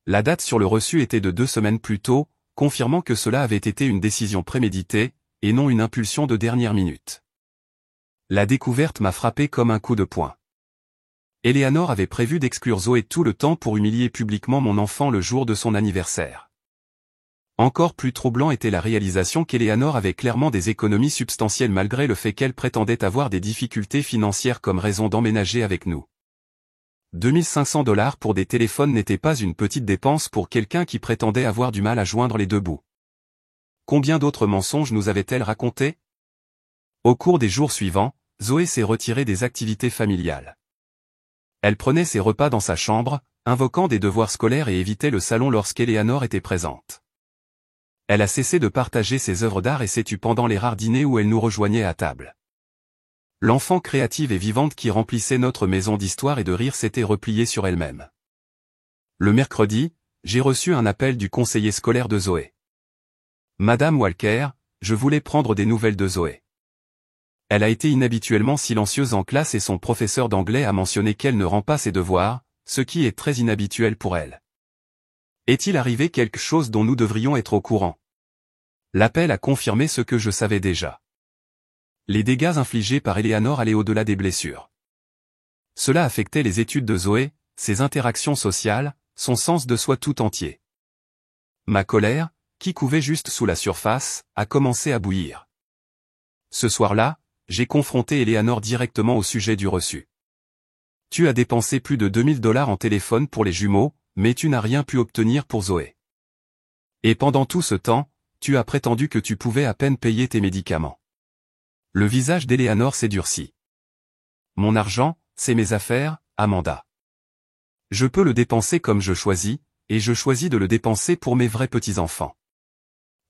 La date sur le reçu était de 2 semaines plus tôt, confirmant que cela avait été une décision préméditée, et non une impulsion de dernière minute. La découverte m'a frappé comme un coup de poing. Eleanor avait prévu d'exclure Zoé tout le temps pour humilier publiquement mon enfant le jour de son anniversaire. Encore plus troublant était la réalisation qu'Eleanor avait clairement des économies substantielles malgré le fait qu'elle prétendait avoir des difficultés financières comme raison d'emménager avec nous. $2500 pour des téléphones n'était pas une petite dépense pour quelqu'un qui prétendait avoir du mal à joindre les deux bouts. Combien d'autres mensonges nous avait-elle racontés? Au cours des jours suivants, Zoé s'est retirée des activités familiales. Elle prenait ses repas dans sa chambre, invoquant des devoirs scolaires et évitait le salon lorsqu'Eleanor était présente. Elle a cessé de partager ses œuvres d'art et s'est tue pendant les rares dîners où elle nous rejoignait à table. L'enfant créative et vivante qui remplissait notre maison d'histoire et de rire s'était repliée sur elle-même. Le mercredi, j'ai reçu un appel du conseiller scolaire de Zoé. Madame Walker, je voulais prendre des nouvelles de Zoé. Elle a été inhabituellement silencieuse en classe et son professeur d'anglais a mentionné qu'elle ne rend pas ses devoirs, ce qui est très inhabituel pour elle. Est-il arrivé quelque chose dont nous devrions être au courant? L'appel a confirmé ce que je savais déjà. Les dégâts infligés par Eleanor allaient au-delà des blessures. Cela affectait les études de Zoé, ses interactions sociales, son sens de soi tout entier. Ma colère, qui couvait juste sous la surface, a commencé à bouillir. Ce soir-là, j'ai confronté Eleanor directement au sujet du reçu. Tu as dépensé plus de $2000 en téléphone pour les jumeaux, mais tu n'as rien pu obtenir pour Zoé. Et pendant tout ce temps, tu as prétendu que tu pouvais à peine payer tes médicaments. Le visage d'Eleanor s'est durci. Mon argent, c'est mes affaires, Amanda. Je peux le dépenser comme je choisis, et je choisis de le dépenser pour mes vrais petits-enfants.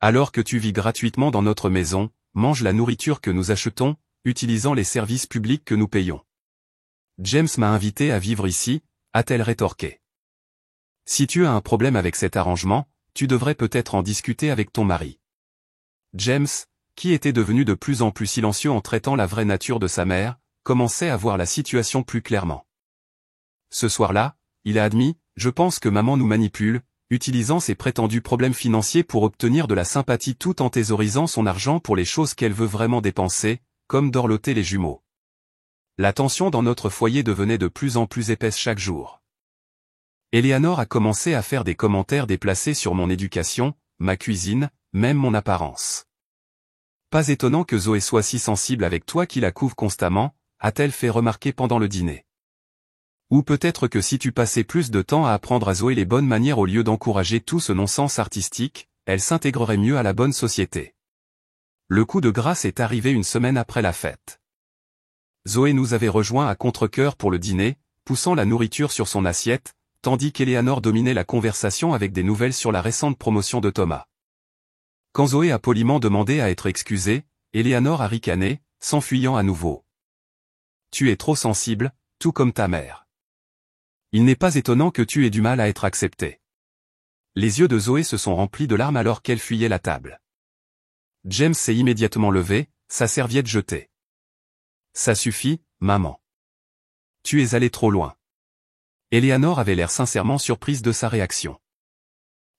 Alors que tu vis gratuitement dans notre maison, mange la nourriture que nous achetons, utilisant les services publics que nous payons. James m'a invité à vivre ici, a-t-elle rétorqué. Si tu as un problème avec cet arrangement, tu devrais peut-être en discuter avec ton mari. James, qui était devenu de plus en plus silencieux en traitant la vraie nature de sa mère, commençait à voir la situation plus clairement. Ce soir-là, il a admis, je pense que maman nous manipule, utilisant ses prétendus problèmes financiers pour obtenir de la sympathie tout en thésaurisant son argent pour les choses qu'elle veut vraiment dépenser, comme dorloter les jumeaux. La tension dans notre foyer devenait de plus en plus épaisse chaque jour. Eleanor a commencé à faire des commentaires déplacés sur mon éducation, ma cuisine, même mon apparence. Pas étonnant que Zoé soit si sensible avec toi qui la couve constamment, a-t-elle fait remarquer pendant le dîner. Ou peut-être que si tu passais plus de temps à apprendre à Zoé les bonnes manières au lieu d'encourager tout ce non-sens artistique, elle s'intégrerait mieux à la bonne société. Le coup de grâce est arrivé une semaine après la fête. Zoé nous avait rejoints à contre-cœur pour le dîner, poussant la nourriture sur son assiette, tandis qu'Eleanor dominait la conversation avec des nouvelles sur la récente promotion de Thomas. Quand Zoé a poliment demandé à être excusée, Eleanor a ricané, s'enfuyant à nouveau. Tu es trop sensible, tout comme ta mère. Il n'est pas étonnant que tu aies du mal à être acceptée. Les yeux de Zoé se sont remplis de larmes alors qu'elle fuyait la table. James s'est immédiatement levé, sa serviette jetée. Ça suffit, maman. Tu es allée trop loin. Eleanor avait l'air sincèrement surprise de sa réaction.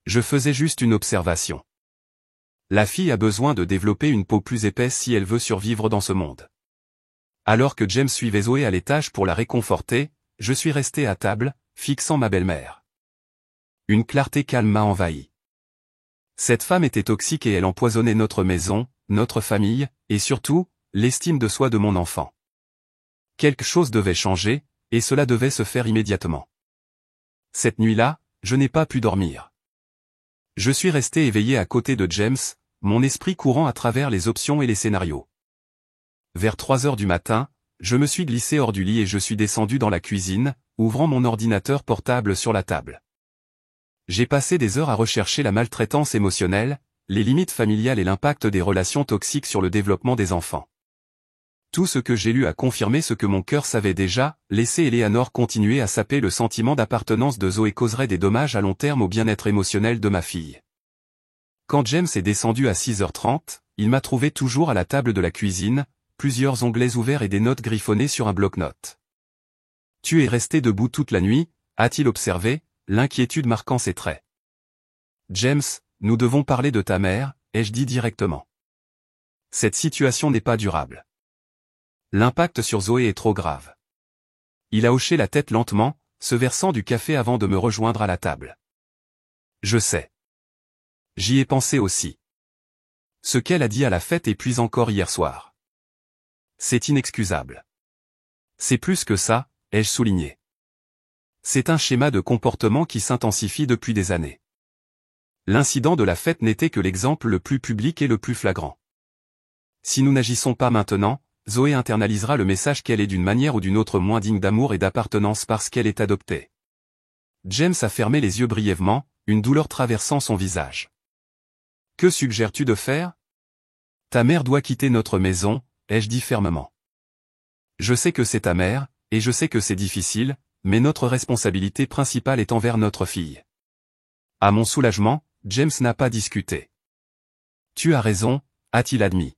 Je faisais juste une observation. La fille a besoin de développer une peau plus épaisse si elle veut survivre dans ce monde. Alors que James suivait Zoé à l'étage pour la réconforter, je suis resté à table, fixant ma belle-mère. Une clarté calme m'a envahi. Cette femme était toxique et elle empoisonnait notre maison, notre famille, et surtout, l'estime de soi de mon enfant. Quelque chose devait changer, et cela devait se faire immédiatement. Cette nuit-là, je n'ai pas pu dormir. Je suis resté éveillé à côté de James, mon esprit courant à travers les options et les scénarios. Vers 3 heures du matin, je me suis glissé hors du lit et je suis descendu dans la cuisine, ouvrant mon ordinateur portable sur la table. J'ai passé des heures à rechercher la maltraitance émotionnelle, les limites familiales et l'impact des relations toxiques sur le développement des enfants. Tout ce que j'ai lu a confirmé ce que mon cœur savait déjà, laisser Eleanor continuer à saper le sentiment d'appartenance de Zoé causerait des dommages à long terme au bien-être émotionnel de ma fille. Quand James est descendu à 6h30, il m'a trouvé toujours à la table de la cuisine, plusieurs onglets ouverts et des notes griffonnées sur un bloc-notes. « Tu es resté debout toute la nuit ?» a-t-il observé, l'inquiétude marquant ses traits. « James, nous devons parler de ta mère », ai-je dit directement. « Cette situation n'est pas durable. L'impact sur Zoé est trop grave. » Il a hoché la tête lentement, se versant du café avant de me rejoindre à la table. « Je sais. J'y ai pensé aussi. Ce qu'elle a dit à la fête et puis encore hier soir. C'est inexcusable. C'est plus que ça, ai-je souligné. C'est un schéma de comportement qui s'intensifie depuis des années. L'incident de la fête n'était que l'exemple le plus public et le plus flagrant. Si nous n'agissons pas maintenant, Zoé internalisera le message qu'elle est d'une manière ou d'une autre moins digne d'amour et d'appartenance parce qu'elle est adoptée. James a fermé les yeux brièvement, une douleur traversant son visage. Que suggères-tu de faire ? Ta mère doit quitter notre maison, ai-je dit fermement. Je sais que c'est ta mère, et je sais que c'est difficile, mais notre responsabilité principale est envers notre fille. À mon soulagement, James n'a pas discuté. Tu as raison, a-t-il admis.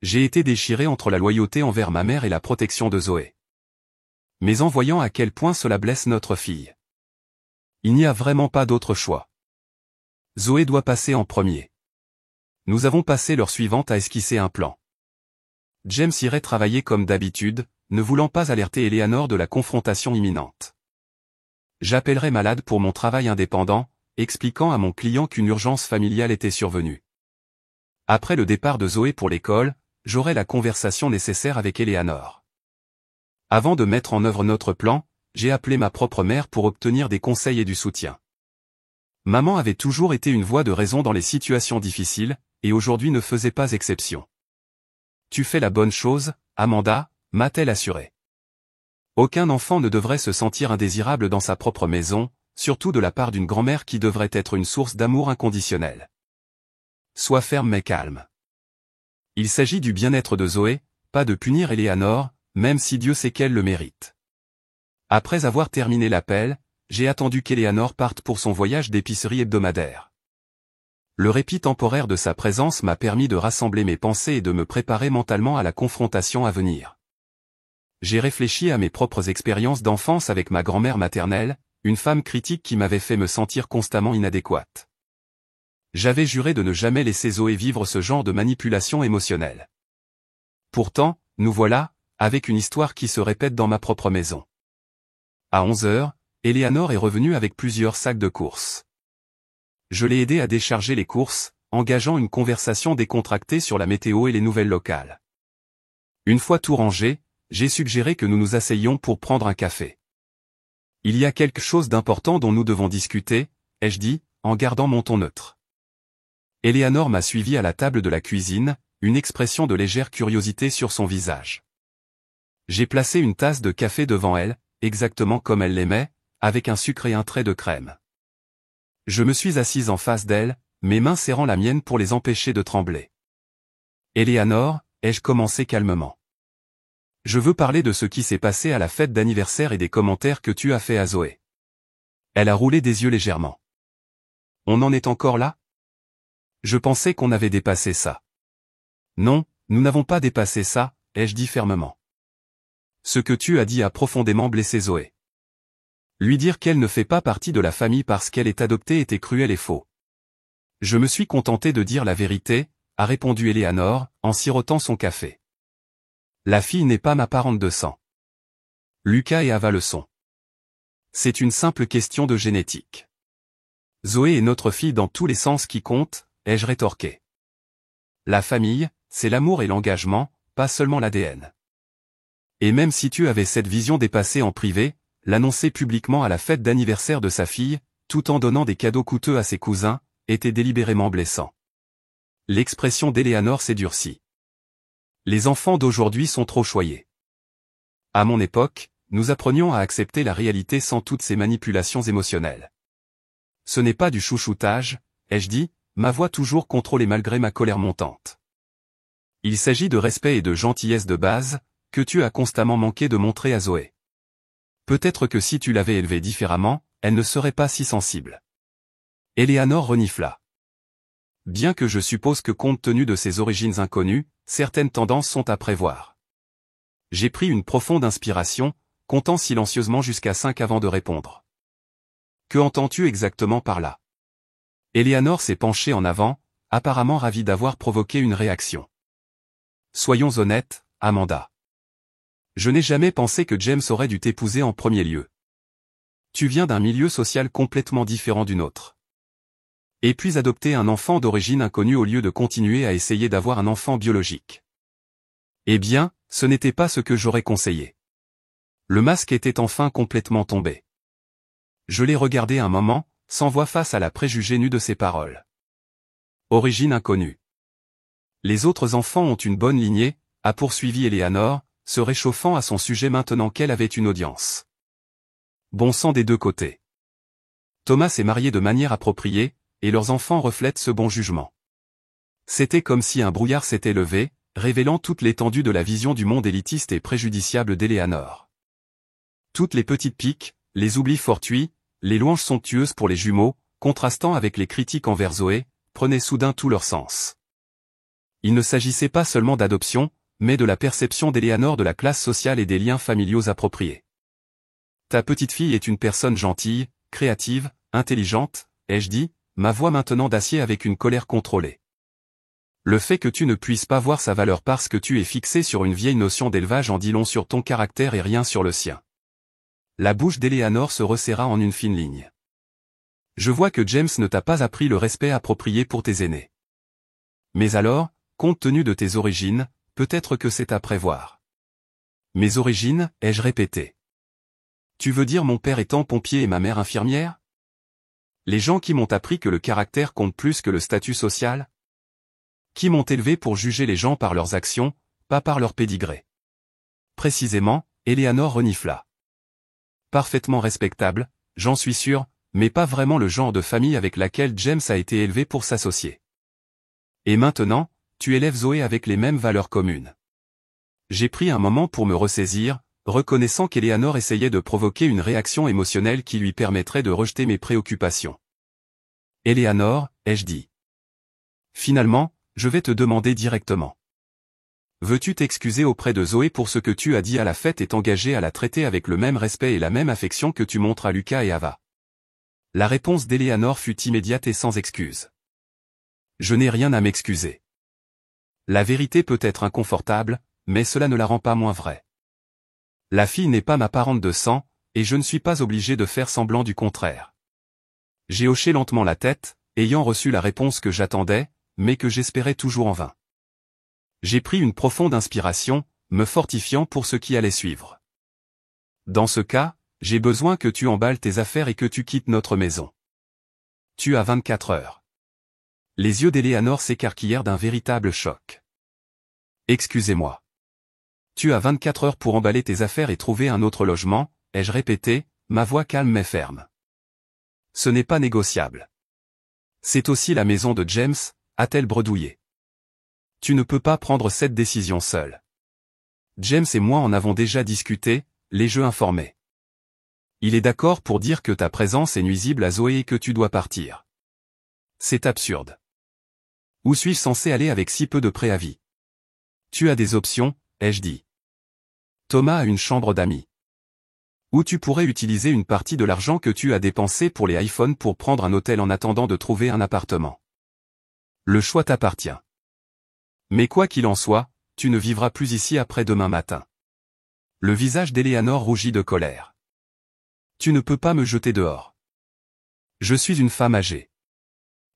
J'ai été déchiré entre la loyauté envers ma mère et la protection de Zoé. Mais en voyant à quel point cela blesse notre fille. Il n'y a vraiment pas d'autre choix. Zoé doit passer en premier. Nous avons passé l'heure suivante à esquisser un plan. James irait travailler comme d'habitude, ne voulant pas alerter Eleanor de la confrontation imminente. J'appellerai malade pour mon travail indépendant, expliquant à mon client qu'une urgence familiale était survenue. Après le départ de Zoé pour l'école, j'aurai la conversation nécessaire avec Eleanor. Avant de mettre en œuvre notre plan, j'ai appelé ma propre mère pour obtenir des conseils et du soutien. Maman avait toujours été une voix de raison dans les situations difficiles, et aujourd'hui ne faisait pas exception. Tu fais la bonne chose, Amanda, m'a-t-elle assuré. Aucun enfant ne devrait se sentir indésirable dans sa propre maison, surtout de la part d'une grand-mère qui devrait être une source d'amour inconditionnel. Sois ferme mais calme. Il s'agit du bien-être de Zoé, pas de punir Eleanor, même si Dieu sait qu'elle le mérite. Après avoir terminé l'appel, j'ai attendu qu'Eleanor parte pour son voyage d'épicerie hebdomadaire. Le répit temporaire de sa présence m'a permis de rassembler mes pensées et de me préparer mentalement à la confrontation à venir. J'ai réfléchi à mes propres expériences d'enfance avec ma grand-mère maternelle, une femme critique qui m'avait fait me sentir constamment inadéquate. J'avais juré de ne jamais laisser Zoé vivre ce genre de manipulation émotionnelle. Pourtant, nous voilà, avec une histoire qui se répète dans ma propre maison. À 11h, Eleanor est revenue avec plusieurs sacs de courses. Je l'ai aidée à décharger les courses, engageant une conversation décontractée sur la météo et les nouvelles locales. Une fois tout rangé, j'ai suggéré que nous nous asseyions pour prendre un café. Il y a quelque chose d'important dont nous devons discuter, ai-je dit, en gardant mon ton neutre. Eleanor m'a suivi à la table de la cuisine, une expression de légère curiosité sur son visage. J'ai placé une tasse de café devant elle, exactement comme elle l'aimait, avec un sucre et un trait de crème. Je me suis assise en face d'elle, mes mains serrant la mienne pour les empêcher de trembler. Eleanor, ai-je commencé calmement. Je veux parler de ce qui s'est passé à la fête d'anniversaire et des commentaires que tu as fait à Zoé. Elle a roulé des yeux légèrement. On en est encore là ? Je pensais qu'on avait dépassé ça. Non, nous n'avons pas dépassé ça, ai-je dit fermement. Ce que tu as dit a profondément blessé Zoé. Lui dire qu'elle ne fait pas partie de la famille parce qu'elle est adoptée était cruel et faux. Je me suis contenté de dire la vérité, a répondu Eleanor, en sirotant son café. La fille n'est pas ma parente de sang. Lucas et Ava le sont. C'est une simple question de génétique. Zoé est notre fille dans tous les sens qui comptent, ai-je rétorqué. La famille, c'est l'amour et l'engagement, pas seulement l'ADN. Et même si tu avais cette vision dépassée en privé, l'annoncer publiquement à la fête d'anniversaire de sa fille, tout en donnant des cadeaux coûteux à ses cousins, était délibérément blessant. L'expression d'Eleanor s'est durcie. Les enfants d'aujourd'hui sont trop choyés. À mon époque, nous apprenions à accepter la réalité sans toutes ces manipulations émotionnelles. Ce n'est pas du chouchoutage, ai-je dit, ma voix toujours contrôlée malgré ma colère montante. Il s'agit de respect et de gentillesse de base, que tu as constamment manqué de montrer à Zoé. Peut-être que si tu l'avais élevée différemment, elle ne serait pas si sensible. Eleanor renifla. Bien que je suppose que compte tenu de ses origines inconnues, certaines tendances sont à prévoir. J'ai pris une profonde inspiration, comptant silencieusement jusqu'à 5 avant de répondre. Que entends-tu exactement par là? Eleanor s'est penchée en avant, apparemment ravie d'avoir provoqué une réaction. Soyons honnêtes, Amanda. Je n'ai jamais pensé que James aurait dû t'épouser en premier lieu. Tu viens d'un milieu social complètement différent du nôtre. Et puis adopter un enfant d'origine inconnue au lieu de continuer à essayer d'avoir un enfant biologique. Eh bien, ce n'était pas ce que j'aurais conseillé. Le masque était enfin complètement tombé. Je l'ai regardé un moment, sans voix face à la préjugée nue de ses paroles. Origine inconnue. Les autres enfants ont une bonne lignée, a poursuivi Eleanor, se réchauffant à son sujet maintenant qu'elle avait une audience. Bon sang des deux côtés. Thomas s'est marié de manière appropriée, et leurs enfants reflètent ce bon jugement. C'était comme si un brouillard s'était levé, révélant toute l'étendue de la vision du monde élitiste et préjudiciable d'Eleanor. Toutes les petites piques, les oublis fortuits, les louanges somptueuses pour les jumeaux, contrastant avec les critiques envers Zoé, prenaient soudain tout leur sens. Il ne s'agissait pas seulement d'adoption, mais de la perception d'Eleanor de la classe sociale et des liens familiaux appropriés. Ta petite fille est une personne gentille, créative, intelligente, ai-je dit, ma voix maintenant d'acier avec une colère contrôlée. Le fait que tu ne puisses pas voir sa valeur parce que tu es fixé sur une vieille notion d'élevage en dit long sur ton caractère et rien sur le sien. La bouche d'Eleanor se resserra en une fine ligne. Je vois que James ne t'a pas appris le respect approprié pour tes aînés. Mais alors, compte tenu de tes origines, peut-être que c'est à prévoir. Mes origines, ai-je répété. Tu veux dire mon père étant pompier et ma mère infirmière? Les gens qui m'ont appris que le caractère compte plus que le statut social? Qui m'ont élevé pour juger les gens par leurs actions, pas par leur pédigré. Précisément, Eleanor renifla. Parfaitement respectable, j'en suis sûr, mais pas vraiment le genre de famille avec laquelle James a été élevé pour s'associer. Et maintenant, tu élèves Zoé avec les mêmes valeurs communes. J'ai pris un moment pour me ressaisir, reconnaissant qu'Eleanor essayait de provoquer une réaction émotionnelle qui lui permettrait de rejeter mes préoccupations. Eleanor, ai-je dit. Finalement, je vais te demander directement. Veux-tu t'excuser auprès de Zoé pour ce que tu as dit à la fête et t'engager à la traiter avec le même respect et la même affection que tu montres à Lucas et Ava? La réponse d'Eleanor fut immédiate et sans excuse. Je n'ai rien à m'excuser. La vérité peut être inconfortable, mais cela ne la rend pas moins vraie. La fille n'est pas ma parente de sang, et je ne suis pas obligé de faire semblant du contraire. J'ai hoché lentement la tête, ayant reçu la réponse que j'attendais, mais que j'espérais toujours en vain. J'ai pris une profonde inspiration, me fortifiant pour ce qui allait suivre. Dans ce cas, j'ai besoin que tu emballes tes affaires et que tu quittes notre maison. Tu as 24 heures. Les yeux d'Eleanor s'écarquillèrent d'un véritable choc. Excusez-moi. Tu as 24 heures pour emballer tes affaires et trouver un autre logement, ai-je répété, ma voix calme mais ferme. Ce n'est pas négociable. C'est aussi la maison de James, a-t-elle bredouillé. Tu ne peux pas prendre cette décision seule. James et moi en avons déjà discuté, les jeux informés. Il est d'accord pour dire que ta présence est nuisible à Zoé et que tu dois partir. C'est absurde. Où suis-je censé aller avec si peu de préavis? Tu as des options, ai-je dit. Thomas a une chambre d'amis. Où tu pourrais utiliser une partie de l'argent que tu as dépensé pour les iPhones pour prendre un hôtel en attendant de trouver un appartement. Le choix t'appartient. Mais quoi qu'il en soit, tu ne vivras plus ici après demain matin. Le visage d'Eleanor rougit de colère. Tu ne peux pas me jeter dehors. Je suis une femme âgée.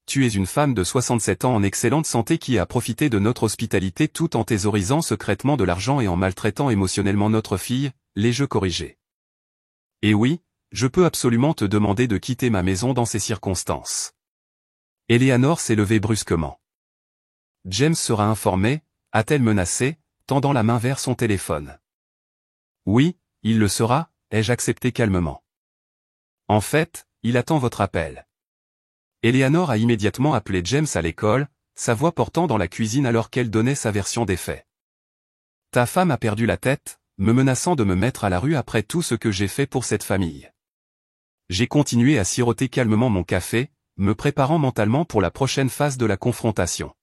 Tu es une femme de 67 ans en excellente santé qui a profité de notre hospitalité tout en thésaurisant secrètement de l'argent et en maltraitant émotionnellement notre fille, l'ai-je corrigé. Et oui, je peux absolument te demander de quitter ma maison dans ces circonstances. Eleanor s'est levée brusquement. James sera informé, a-t-elle menacé, tendant la main vers son téléphone. Oui, il le sera, ai-je accepté calmement. En fait, il attend votre appel. Eleanor a immédiatement appelé James à l'école, sa voix portant dans la cuisine alors qu'elle donnait sa version des faits. Ta femme a perdu la tête, me menaçant de me mettre à la rue après tout ce que j'ai fait pour cette famille. J'ai continué à siroter calmement mon café, me préparant mentalement pour la prochaine phase de la confrontation.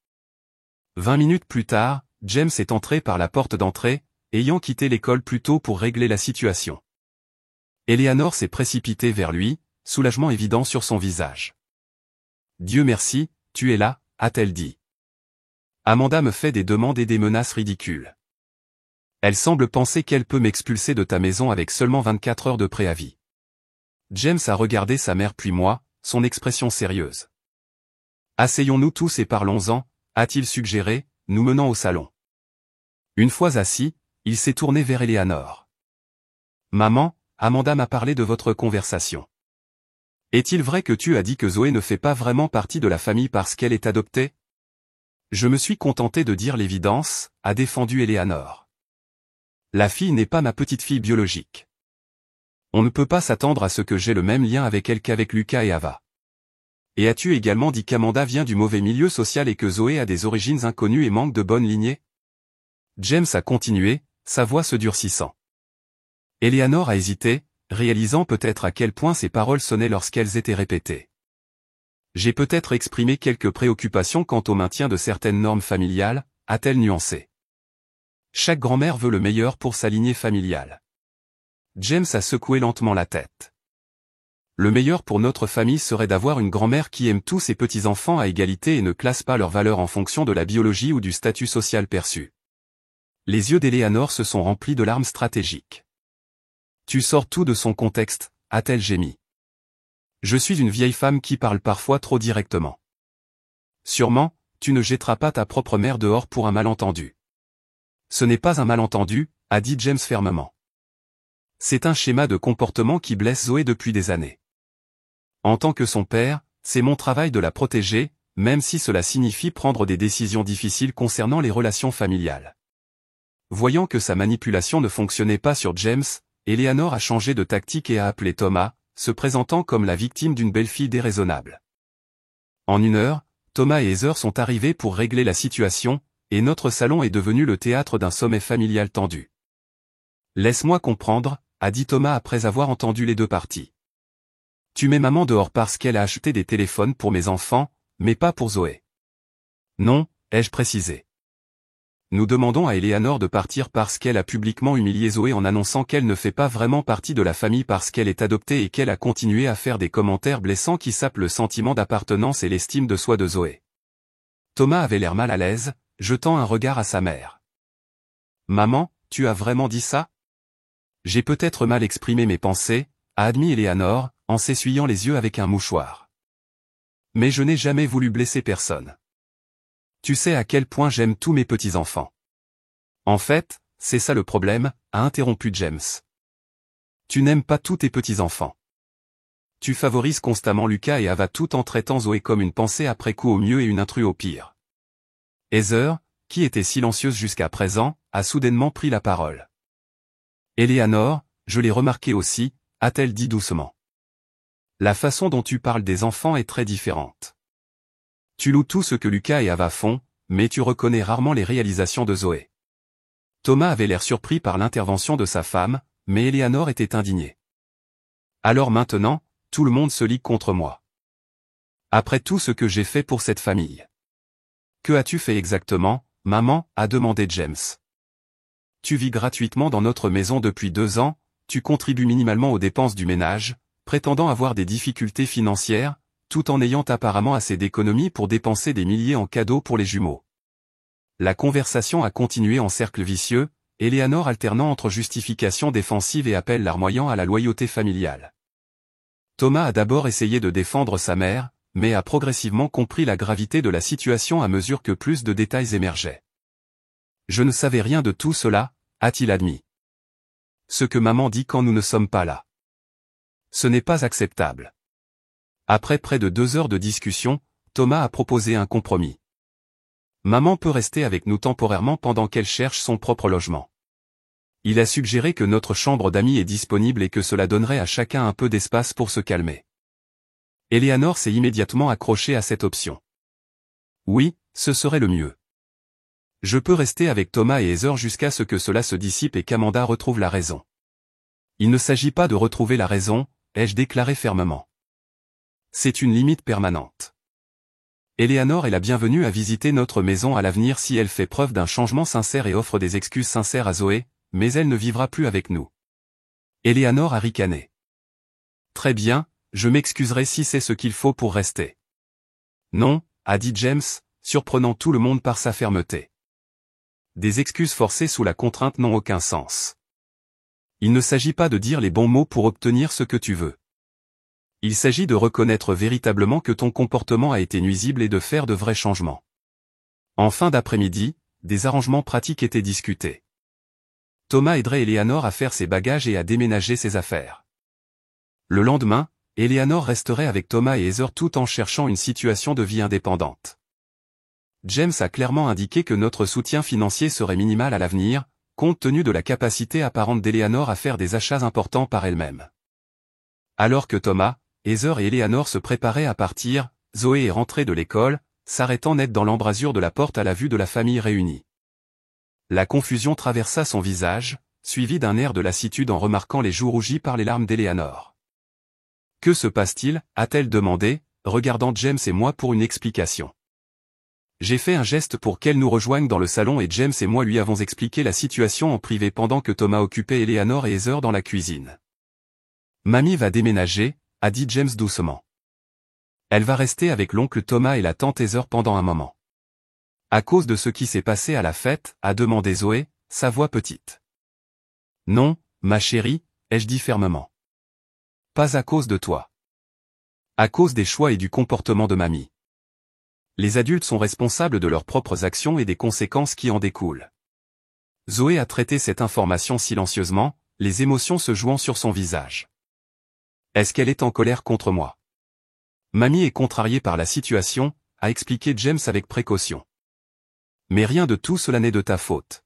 20 minutes plus tard, James est entré par la porte d'entrée, ayant quitté l'école plus tôt pour régler la situation. Eleanor s'est précipitée vers lui, soulagement évident sur son visage. Dieu merci, tu es là, a-t-elle dit. Amanda me fait des demandes et des menaces ridicules. Elle semble penser qu'elle peut m'expulser de ta maison avec seulement 24 heures de préavis. James a regardé sa mère puis moi, son expression sérieuse. Asseyons-nous tous et parlons-en, a-t-il suggéré, nous menant au salon. Une fois assis, il s'est tourné vers Eleanor. Maman, Amanda m'a parlé de votre conversation. Est-il vrai que tu as dit que Zoé ne fait pas vraiment partie de la famille parce qu'elle est adoptée? Je me suis contenté de dire l'évidence, a défendu Eleanor. La fille n'est pas ma petite fille biologique. On ne peut pas s'attendre à ce que j'ai le même lien avec elle qu'avec Lucas et Ava. Et as-tu également dit qu'Amanda vient du mauvais milieu social et que Zoé a des origines inconnues et manque de bonne lignée? James a continué, sa voix se durcissant. Eleanor a hésité, réalisant peut-être à quel point ses paroles sonnaient lorsqu'elles étaient répétées. J'ai peut-être exprimé quelques préoccupations quant au maintien de certaines normes familiales, a-t-elle nuancé. Chaque grand-mère veut le meilleur pour sa lignée familiale. James a secoué lentement la tête. Le meilleur pour notre famille serait d'avoir une grand-mère qui aime tous ses petits-enfants à égalité et ne classe pas leurs valeurs en fonction de la biologie ou du statut social perçu. Les yeux d'Eleanor se sont remplis de larmes stratégiques. Tu sors tout de son contexte, a-t-elle gémi. Je suis une vieille femme qui parle parfois trop directement. Sûrement, tu ne jetteras pas ta propre mère dehors pour un malentendu. Ce n'est pas un malentendu, a dit James fermement. C'est un schéma de comportement qui blesse Zoé depuis des années. En tant que son père, c'est mon travail de la protéger, même si cela signifie prendre des décisions difficiles concernant les relations familiales. Voyant que sa manipulation ne fonctionnait pas sur James, Eleanor a changé de tactique et a appelé Thomas, se présentant comme la victime d'une belle-fille déraisonnable. En 1 heure, Thomas et Heather sont arrivés pour régler la situation, et notre salon est devenu le théâtre d'un sommet familial tendu. Laisse-moi comprendre, a dit Thomas après avoir entendu les deux parties. Tu mets maman dehors parce qu'elle a acheté des téléphones pour mes enfants, mais pas pour Zoé. Non, ai-je précisé. Nous demandons à Eleanor de partir parce qu'elle a publiquement humilié Zoé en annonçant qu'elle ne fait pas vraiment partie de la famille parce qu'elle est adoptée et qu'elle a continué à faire des commentaires blessants qui sapent le sentiment d'appartenance et l'estime de soi de Zoé. Thomas avait l'air mal à l'aise, jetant un regard à sa mère. Maman, tu as vraiment dit ça? J'ai peut-être mal exprimé mes pensées, a admis Eleanor, en s'essuyant les yeux avec un mouchoir. Mais je n'ai jamais voulu blesser personne. Tu sais à quel point j'aime tous mes petits-enfants. En fait, c'est ça le problème, a interrompu James. Tu n'aimes pas tous tes petits-enfants. Tu favorises constamment Lucas et Ava tout en traitant Zoé comme une pensée après coup au mieux et une intruse au pire. Heather, qui était silencieuse jusqu'à présent, a soudainement pris la parole. Eleanor, je l'ai remarqué aussi, a-t-elle dit doucement. La façon dont tu parles des enfants est très différente. Tu loues tout ce que Lucas et Ava font, mais tu reconnais rarement les réalisations de Zoé. Thomas avait l'air surpris par l'intervention de sa femme, mais Eleanor était indignée. Alors maintenant, tout le monde se ligue contre moi. Après tout ce que j'ai fait pour cette famille. Que as-tu fait exactement, maman, a demandé James. Tu vis gratuitement dans notre maison depuis 2 ans, tu contribues minimalement aux dépenses du ménage, prétendant avoir des difficultés financières, tout en ayant apparemment assez d'économies pour dépenser des milliers en cadeaux pour les jumeaux. La conversation a continué en cercle vicieux, Eleanor alternant entre justifications défensives et appels larmoyants à la loyauté familiale. Thomas a d'abord essayé de défendre sa mère, mais a progressivement compris la gravité de la situation à mesure que plus de détails émergeaient. Je ne savais rien de tout cela, a-t-il admis. Ce que maman dit quand nous ne sommes pas là. Ce n'est pas acceptable. Après près de 2 heures de discussion, Thomas a proposé un compromis. Maman peut rester avec nous temporairement pendant qu'elle cherche son propre logement. Il a suggéré que notre chambre d'amis est disponible et que cela donnerait à chacun un peu d'espace pour se calmer. Eleanor s'est immédiatement accrochée à cette option. Oui, ce serait le mieux. Je peux rester avec Thomas et Heather jusqu'à ce que cela se dissipe et qu'Amanda retrouve la raison. Il ne s'agit pas de retrouver la raison, ai-je déclaré fermement. C'est une limite permanente. Eleanor est la bienvenue à visiter notre maison à l'avenir si elle fait preuve d'un changement sincère et offre des excuses sincères à Zoé, mais elle ne vivra plus avec nous. Eleanor a ricané. Très bien, je m'excuserai si c'est ce qu'il faut pour rester. Non, a dit James, surprenant tout le monde par sa fermeté. Des excuses forcées sous la contrainte n'ont aucun sens. Il ne s'agit pas de dire les bons mots pour obtenir ce que tu veux. Il s'agit de reconnaître véritablement que ton comportement a été nuisible et de faire de vrais changements. En fin d'après-midi, des arrangements pratiques étaient discutés. Thomas aiderait Eleanor à faire ses bagages et à déménager ses affaires. Le lendemain, Eleanor resterait avec Thomas et Heather tout en cherchant une situation de vie indépendante. James a clairement indiqué que notre soutien financier serait minimal à l'avenir, compte tenu de la capacité apparente d'Eleanor à faire des achats importants par elle-même. Alors que Thomas, Heather et Eleanor se préparaient à partir, Zoé est rentrée de l'école, s'arrêtant net dans l'embrasure de la porte à la vue de la famille réunie. La confusion traversa son visage, suivi d'un air de lassitude en remarquant les joues rougies par les larmes d'Eleanor. « Que se passe-t-il » a-t-elle demandé, regardant James et moi pour une explication. J'ai fait un geste pour qu'elle nous rejoigne dans le salon et James et moi lui avons expliqué la situation en privé pendant que Thomas occupait Eleanor et Heather dans la cuisine. « Mamie va déménager » a dit James doucement. Elle va rester avec l'oncle Thomas et la tante Heather pendant un moment. À cause de ce qui s'est passé à la fête, a demandé Zoé, sa voix petite. Non, ma chérie, ai-je dit fermement. Pas à cause de toi. À cause des choix et du comportement de mamie. Les adultes sont responsables de leurs propres actions et des conséquences qui en découlent. Zoé a traité cette information silencieusement, les émotions se jouant sur son visage. Est-ce qu'elle est en colère contre moi? Mamie est contrariée par la situation, a expliqué James avec précaution. Mais rien de tout cela n'est de ta faute.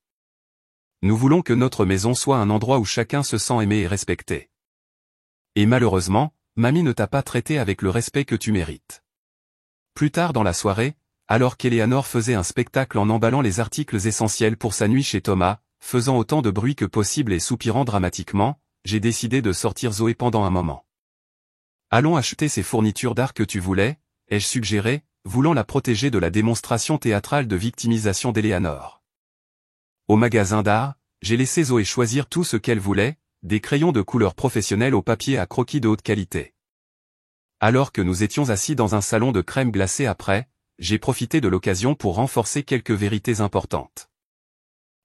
Nous voulons que notre maison soit un endroit où chacun se sent aimé et respecté. Et malheureusement, mamie ne t'a pas traité avec le respect que tu mérites. Plus tard dans la soirée, alors qu'Eleanor faisait un spectacle en emballant les articles essentiels pour sa nuit chez Thomas, faisant autant de bruit que possible et soupirant dramatiquement, j'ai décidé de sortir Zoé pendant un moment. Allons acheter ces fournitures d'art que tu voulais, ai-je suggéré, voulant la protéger de la démonstration théâtrale de victimisation d'Eleanor. Au magasin d'art, j'ai laissé Zoé choisir tout ce qu'elle voulait, des crayons de couleur professionnelle au papier à croquis de haute qualité. Alors que nous étions assis dans un salon de crème glacée après, j'ai profité de l'occasion pour renforcer quelques vérités importantes.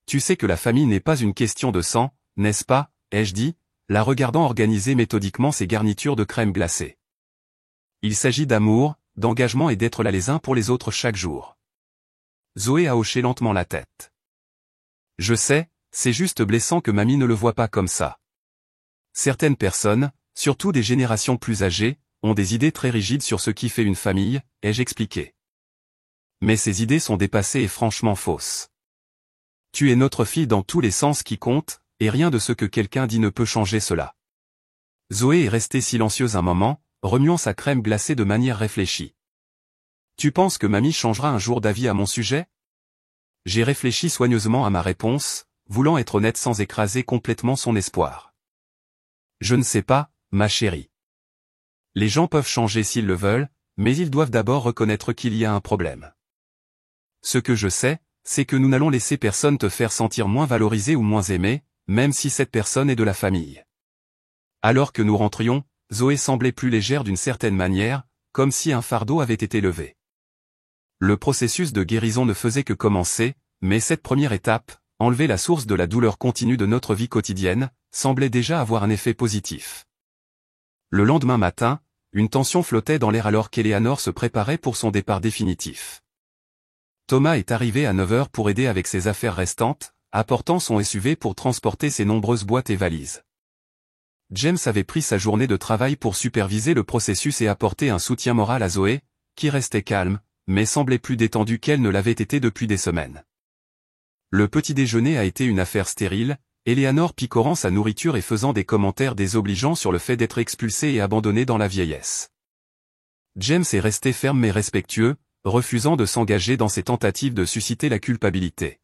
Tu sais que la famille n'est pas une question de sang, n'est-ce pas, ai-je dit, la regardant organiser méthodiquement ses garnitures de crème glacée. Il s'agit d'amour, d'engagement et d'être là les uns pour les autres chaque jour. Zoé a hoché lentement la tête. Je sais, c'est juste blessant que mamie ne le voit pas comme ça. Certaines personnes, surtout des générations plus âgées, ont des idées très rigides sur ce qui fait une famille, ai-je expliqué. Mais ces idées sont dépassées et franchement fausses. Tu es notre fille dans tous les sens qui comptent, et rien de ce que quelqu'un dit ne peut changer cela. Zoé est restée silencieuse un moment, remuant sa crème glacée de manière réfléchie. Tu penses que mamie changera un jour d'avis à mon sujet? J'ai réfléchi soigneusement à ma réponse, voulant être honnête sans écraser complètement son espoir. Je ne sais pas, ma chérie. Les gens peuvent changer s'ils le veulent, mais ils doivent d'abord reconnaître qu'il y a un problème. Ce que je sais, c'est que nous n'allons laisser personne te faire sentir moins valorisé ou moins aimé, même si cette personne est de la famille. Alors que nous rentrions, Zoé semblait plus légère d'une certaine manière, comme si un fardeau avait été levé. Le processus de guérison ne faisait que commencer, mais cette première étape, enlever la source de la douleur continue de notre vie quotidienne, semblait déjà avoir un effet positif. Le lendemain matin, une tension flottait dans l'air alors qu'Eleanor se préparait pour son départ définitif. Thomas est arrivé à 9h pour aider avec ses affaires restantes, apportant son SUV pour transporter ses nombreuses boîtes et valises. James avait pris sa journée de travail pour superviser le processus et apporter un soutien moral à Zoé, qui restait calme, mais semblait plus détendue qu'elle ne l'avait été depuis des semaines. Le petit déjeuner a été une affaire stérile, Eleanor picorant sa nourriture et faisant des commentaires désobligeants sur le fait d'être expulsée et abandonnée dans la vieillesse. James est resté ferme mais respectueux, refusant de s'engager dans ses tentatives de susciter la culpabilité.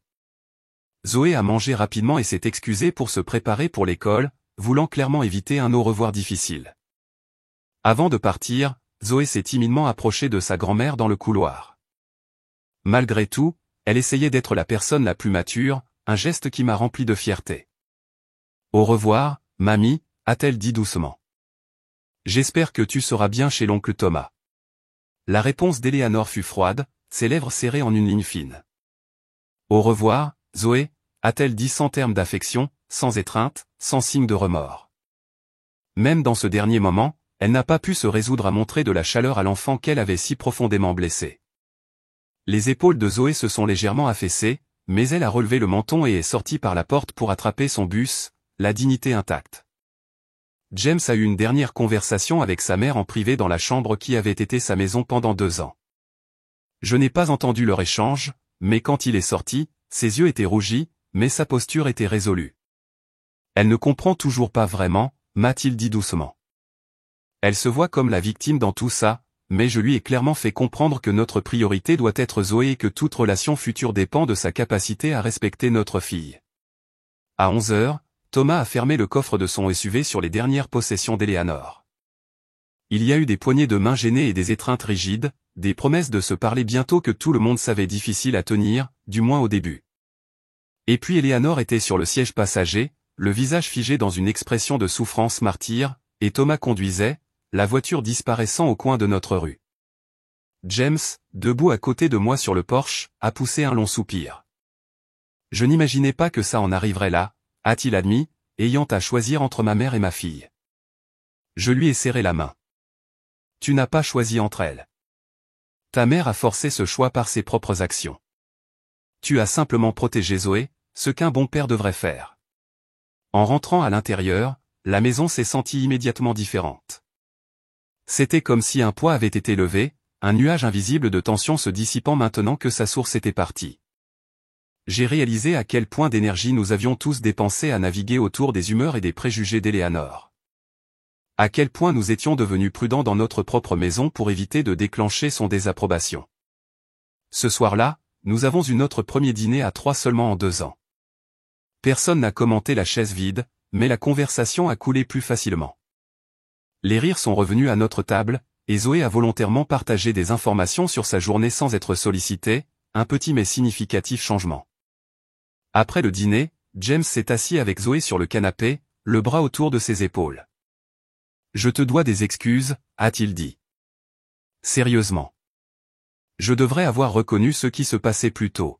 Zoé a mangé rapidement et s'est excusée pour se préparer pour l'école, voulant clairement éviter un au revoir difficile. Avant de partir, Zoé s'est timidement approchée de sa grand-mère dans le couloir. Malgré tout, elle essayait d'être la personne la plus mature, un geste qui m'a rempli de fierté. « Au revoir, mamie », a-t-elle dit doucement. « J'espère que tu seras bien chez l'oncle Thomas. » La réponse d'Eleanor fut froide, ses lèvres serrées en une ligne fine. « Au revoir, Zoé », a-t-elle dit sans terme d'affection, sans étreinte, sans signe de remords. Même dans ce dernier moment, elle n'a pas pu se résoudre à montrer de la chaleur à l'enfant qu'elle avait si profondément blessé. Les épaules de Zoé se sont légèrement affaissées, mais elle a relevé le menton et est sortie par la porte pour attraper son bus, la dignité intacte. James a eu une dernière conversation avec sa mère en privé dans la chambre qui avait été sa maison pendant 2 ans. Je n'ai pas entendu leur échange, mais quand il est sorti, ses yeux étaient rougis, mais sa posture était résolue. Elle ne comprend toujours pas vraiment, m'a-t-il dit doucement. Elle se voit comme la victime dans tout ça, mais je lui ai clairement fait comprendre que notre priorité doit être Zoé et que toute relation future dépend de sa capacité à respecter notre fille. À 11h, Thomas a fermé le coffre de son SUV sur les dernières possessions d'Eleanor. Il y a eu des poignées de main gênées et des étreintes rigides, des promesses de se parler bientôt que tout le monde savait difficiles à tenir, du moins au début. Et puis Eleanor était sur le siège passager, le visage figé dans une expression de souffrance martyre, et Thomas conduisait, la voiture disparaissant au coin de notre rue. James, debout à côté de moi sur le porche, a poussé un long soupir. Je n'imaginais pas que ça en arriverait là, a-t-il admis, ayant à choisir entre ma mère et ma fille. Je lui ai serré la main. Tu n'as pas choisi entre elles. Ta mère a forcé ce choix par ses propres actions. Tu as simplement protégé Zoé, ce qu'un bon père devrait faire. En rentrant à l'intérieur, la maison s'est sentie immédiatement différente. C'était comme si un poids avait été levé, un nuage invisible de tension se dissipant maintenant que sa source était partie. J'ai réalisé à quel point d'énergie nous avions tous dépensé à naviguer autour des humeurs et des préjugés d'Eleanor. À quel point nous étions devenus prudents dans notre propre maison pour éviter de déclencher son désapprobation. Ce soir-là, nous avons eu notre premier dîner à 3 seulement en 2 ans. Personne n'a commenté la chaise vide, mais la conversation a coulé plus facilement. Les rires sont revenus à notre table, et Zoé a volontairement partagé des informations sur sa journée sans être sollicitée, un petit mais significatif changement. Après le dîner, James s'est assis avec Zoé sur le canapé, le bras autour de ses épaules. « Je te dois des excuses », a-t-il dit. Sérieusement. Je devrais avoir reconnu ce qui se passait plus tôt.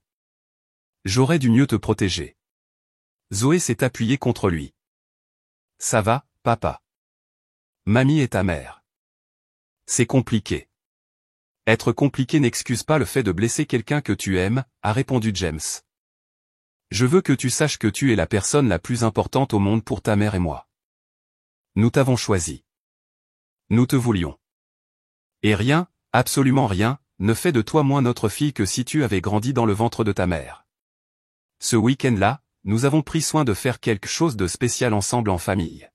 J'aurais dû mieux te protéger. Zoé s'est appuyée contre lui. Ça va, papa. Mamie est ta mère. C'est compliqué. Être compliqué n'excuse pas le fait de blesser quelqu'un que tu aimes, a répondu James. Je veux que tu saches que tu es la personne la plus importante au monde pour ta mère et moi. Nous t'avons choisi. Nous te voulions. Et rien, absolument rien, ne fait de toi moins notre fille que si tu avais grandi dans le ventre de ta mère. Ce week-end-là, nous avons pris soin de faire quelque chose de spécial ensemble en famille.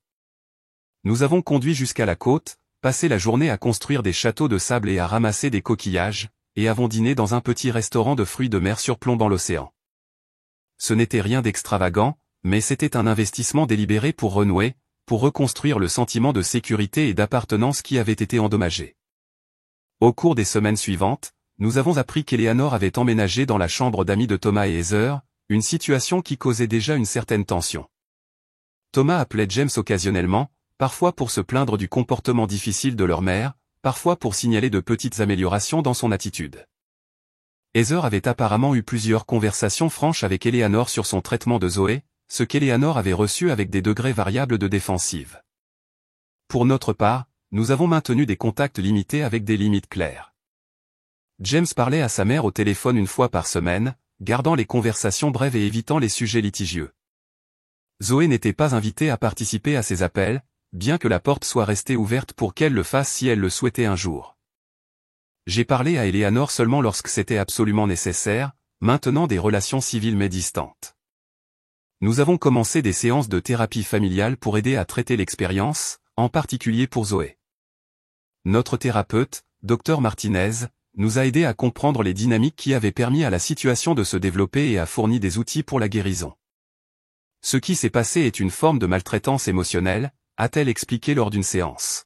Nous avons conduit jusqu'à la côte, passé la journée à construire des châteaux de sable et à ramasser des coquillages, et avons dîné dans un petit restaurant de fruits de mer surplombant l'océan. Ce n'était rien d'extravagant, mais c'était un investissement délibéré pour renouer, pour reconstruire le sentiment de sécurité et d'appartenance qui avait été endommagé. Au cours des semaines suivantes, nous avons appris qu'Eleanor avait emménagé dans la chambre d'amis de Thomas et Heather, une situation qui causait déjà une certaine tension. Thomas appelait James occasionnellement, parfois pour se plaindre du comportement difficile de leur mère, parfois pour signaler de petites améliorations dans son attitude. Heather avait apparemment eu plusieurs conversations franches avec Eleanor sur son traitement de Zoé, ce qu'Eleanor avait reçu avec des degrés variables de défensive. Pour notre part, nous avons maintenu des contacts limités avec des limites claires. James parlait à sa mère au téléphone une fois par semaine, gardant les conversations brèves et évitant les sujets litigieux. Zoé n'était pas invitée à participer à ces appels, bien que la porte soit restée ouverte pour qu'elle le fasse si elle le souhaitait un jour. J'ai parlé à Eleanor seulement lorsque c'était absolument nécessaire, maintenant des relations civiles mais distantes. Nous avons commencé des séances de thérapie familiale pour aider à traiter l'expérience, en particulier pour Zoé. Notre thérapeute, Dr Martinez, nous a aidés à comprendre les dynamiques qui avaient permis à la situation de se développer et a fourni des outils pour la guérison. Ce qui s'est passé est une forme de maltraitance émotionnelle, a-t-elle expliqué lors d'une séance.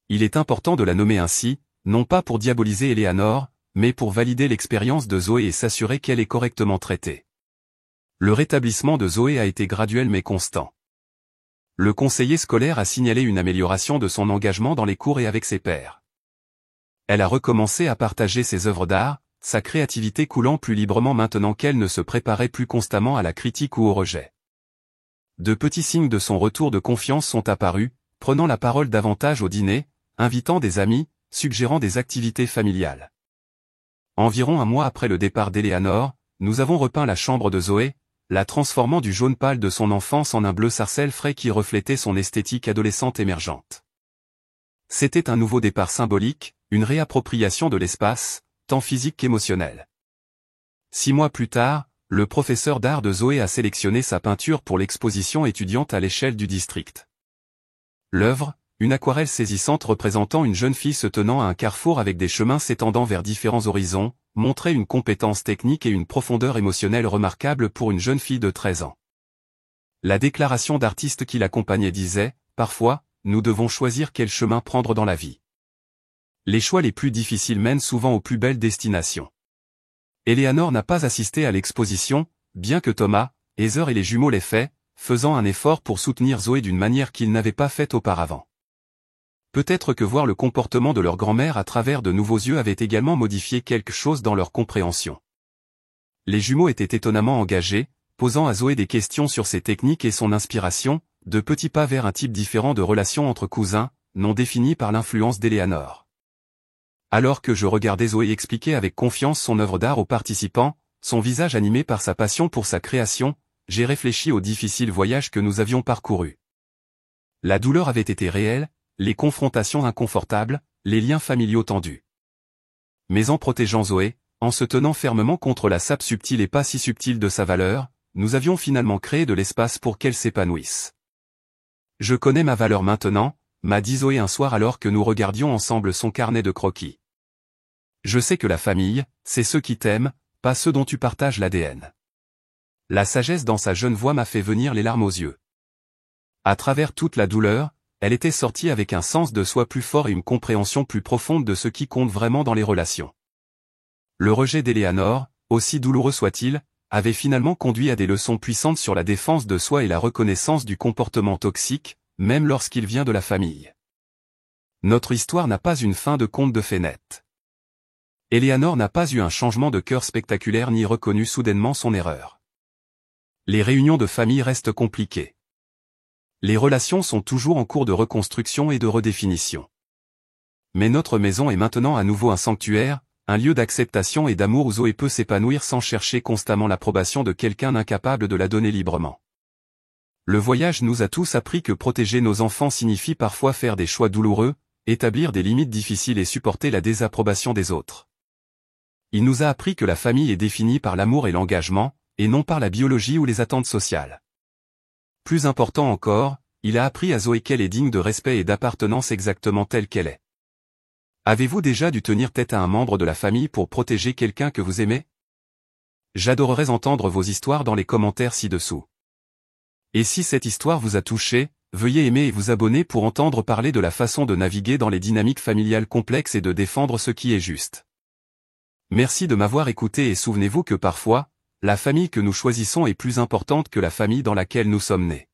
Il est important de la nommer ainsi, non pas pour diaboliser Eleanor, mais pour valider l'expérience de Zoé et s'assurer qu'elle est correctement traitée. Le rétablissement de Zoé a été graduel mais constant. Le conseiller scolaire a signalé une amélioration de son engagement dans les cours et avec ses pairs. Elle a recommencé à partager ses œuvres d'art, sa créativité coulant plus librement maintenant qu'elle ne se préparait plus constamment à la critique ou au rejet. De petits signes de son retour de confiance sont apparus, prenant la parole davantage au dîner, invitant des amis, suggérant des activités familiales. Environ un mois après le départ d'Eleanor, nous avons repeint la chambre de Zoé, la transformant du jaune pâle de son enfance en un bleu sarcelle frais qui reflétait son esthétique adolescente émergente. C'était un nouveau départ symbolique, une réappropriation de l'espace, tant physique qu'émotionnel. 6 mois plus tard, le professeur d'art de Zoé a sélectionné sa peinture pour l'exposition étudiante à l'échelle du district. L'œuvre, une aquarelle saisissante représentant une jeune fille se tenant à un carrefour avec des chemins s'étendant vers différents horizons, montrait une compétence technique et une profondeur émotionnelle remarquables pour une jeune fille de 13 ans. La déclaration d'artiste qui l'accompagnait disait, « Parfois, nous devons choisir quel chemin prendre dans la vie. Les choix les plus difficiles mènent souvent aux plus belles destinations. » Eleanor n'a pas assisté à l'exposition, bien que Thomas, Heather et les jumeaux l'aient fait, faisant un effort pour soutenir Zoé d'une manière qu'ils n'avaient pas faite auparavant. Peut-être que voir le comportement de leur grand-mère à travers de nouveaux yeux avait également modifié quelque chose dans leur compréhension. Les jumeaux étaient étonnamment engagés, posant à Zoé des questions sur ses techniques et son inspiration, de petits pas vers un type différent de relation entre cousins, non défini par l'influence d'Eleanor. Alors que je regardais Zoé expliquer avec confiance son œuvre d'art aux participants, son visage animé par sa passion pour sa création, j'ai réfléchi au difficile voyage que nous avions parcouru. La douleur avait été réelle, les confrontations inconfortables, les liens familiaux tendus. Mais en protégeant Zoé, en se tenant fermement contre la sape subtile et pas si subtile de sa valeur, nous avions finalement créé de l'espace pour qu'elle s'épanouisse. Je connais ma valeur maintenant, m'a dit Zoé un soir alors que nous regardions ensemble son carnet de croquis. Je sais que la famille, c'est ceux qui t'aiment, pas ceux dont tu partages l'ADN. La sagesse dans sa jeune voix m'a fait venir les larmes aux yeux. À travers toute la douleur, elle était sortie avec un sens de soi plus fort et une compréhension plus profonde de ce qui compte vraiment dans les relations. Le rejet d'Eleanor, aussi douloureux soit-il, avait finalement conduit à des leçons puissantes sur la défense de soi et la reconnaissance du comportement toxique, même lorsqu'il vient de la famille. Notre histoire n'a pas une fin de conte de fées nette. Eleanor n'a pas eu un changement de cœur spectaculaire ni reconnu soudainement son erreur. Les réunions de famille restent compliquées. Les relations sont toujours en cours de reconstruction et de redéfinition. Mais notre maison est maintenant à nouveau un sanctuaire, un lieu d'acceptation et d'amour où Zoé peut s'épanouir sans chercher constamment l'approbation de quelqu'un incapable de la donner librement. Le voyage nous a tous appris que protéger nos enfants signifie parfois faire des choix douloureux, établir des limites difficiles et supporter la désapprobation des autres. Il nous a appris que la famille est définie par l'amour et l'engagement, et non par la biologie ou les attentes sociales. Plus important encore, il a appris à Zoé qu'elle est digne de respect et d'appartenance exactement telle qu'elle est. Avez-vous déjà dû tenir tête à un membre de la famille pour protéger quelqu'un que vous aimez? J'adorerais entendre vos histoires dans les commentaires ci-dessous. Et si cette histoire vous a touché, veuillez aimer et vous abonner pour entendre parler de la façon de naviguer dans les dynamiques familiales complexes et de défendre ce qui est juste. Merci de m'avoir écouté et souvenez-vous que parfois, la famille que nous choisissons est plus importante que la famille dans laquelle nous sommes nés.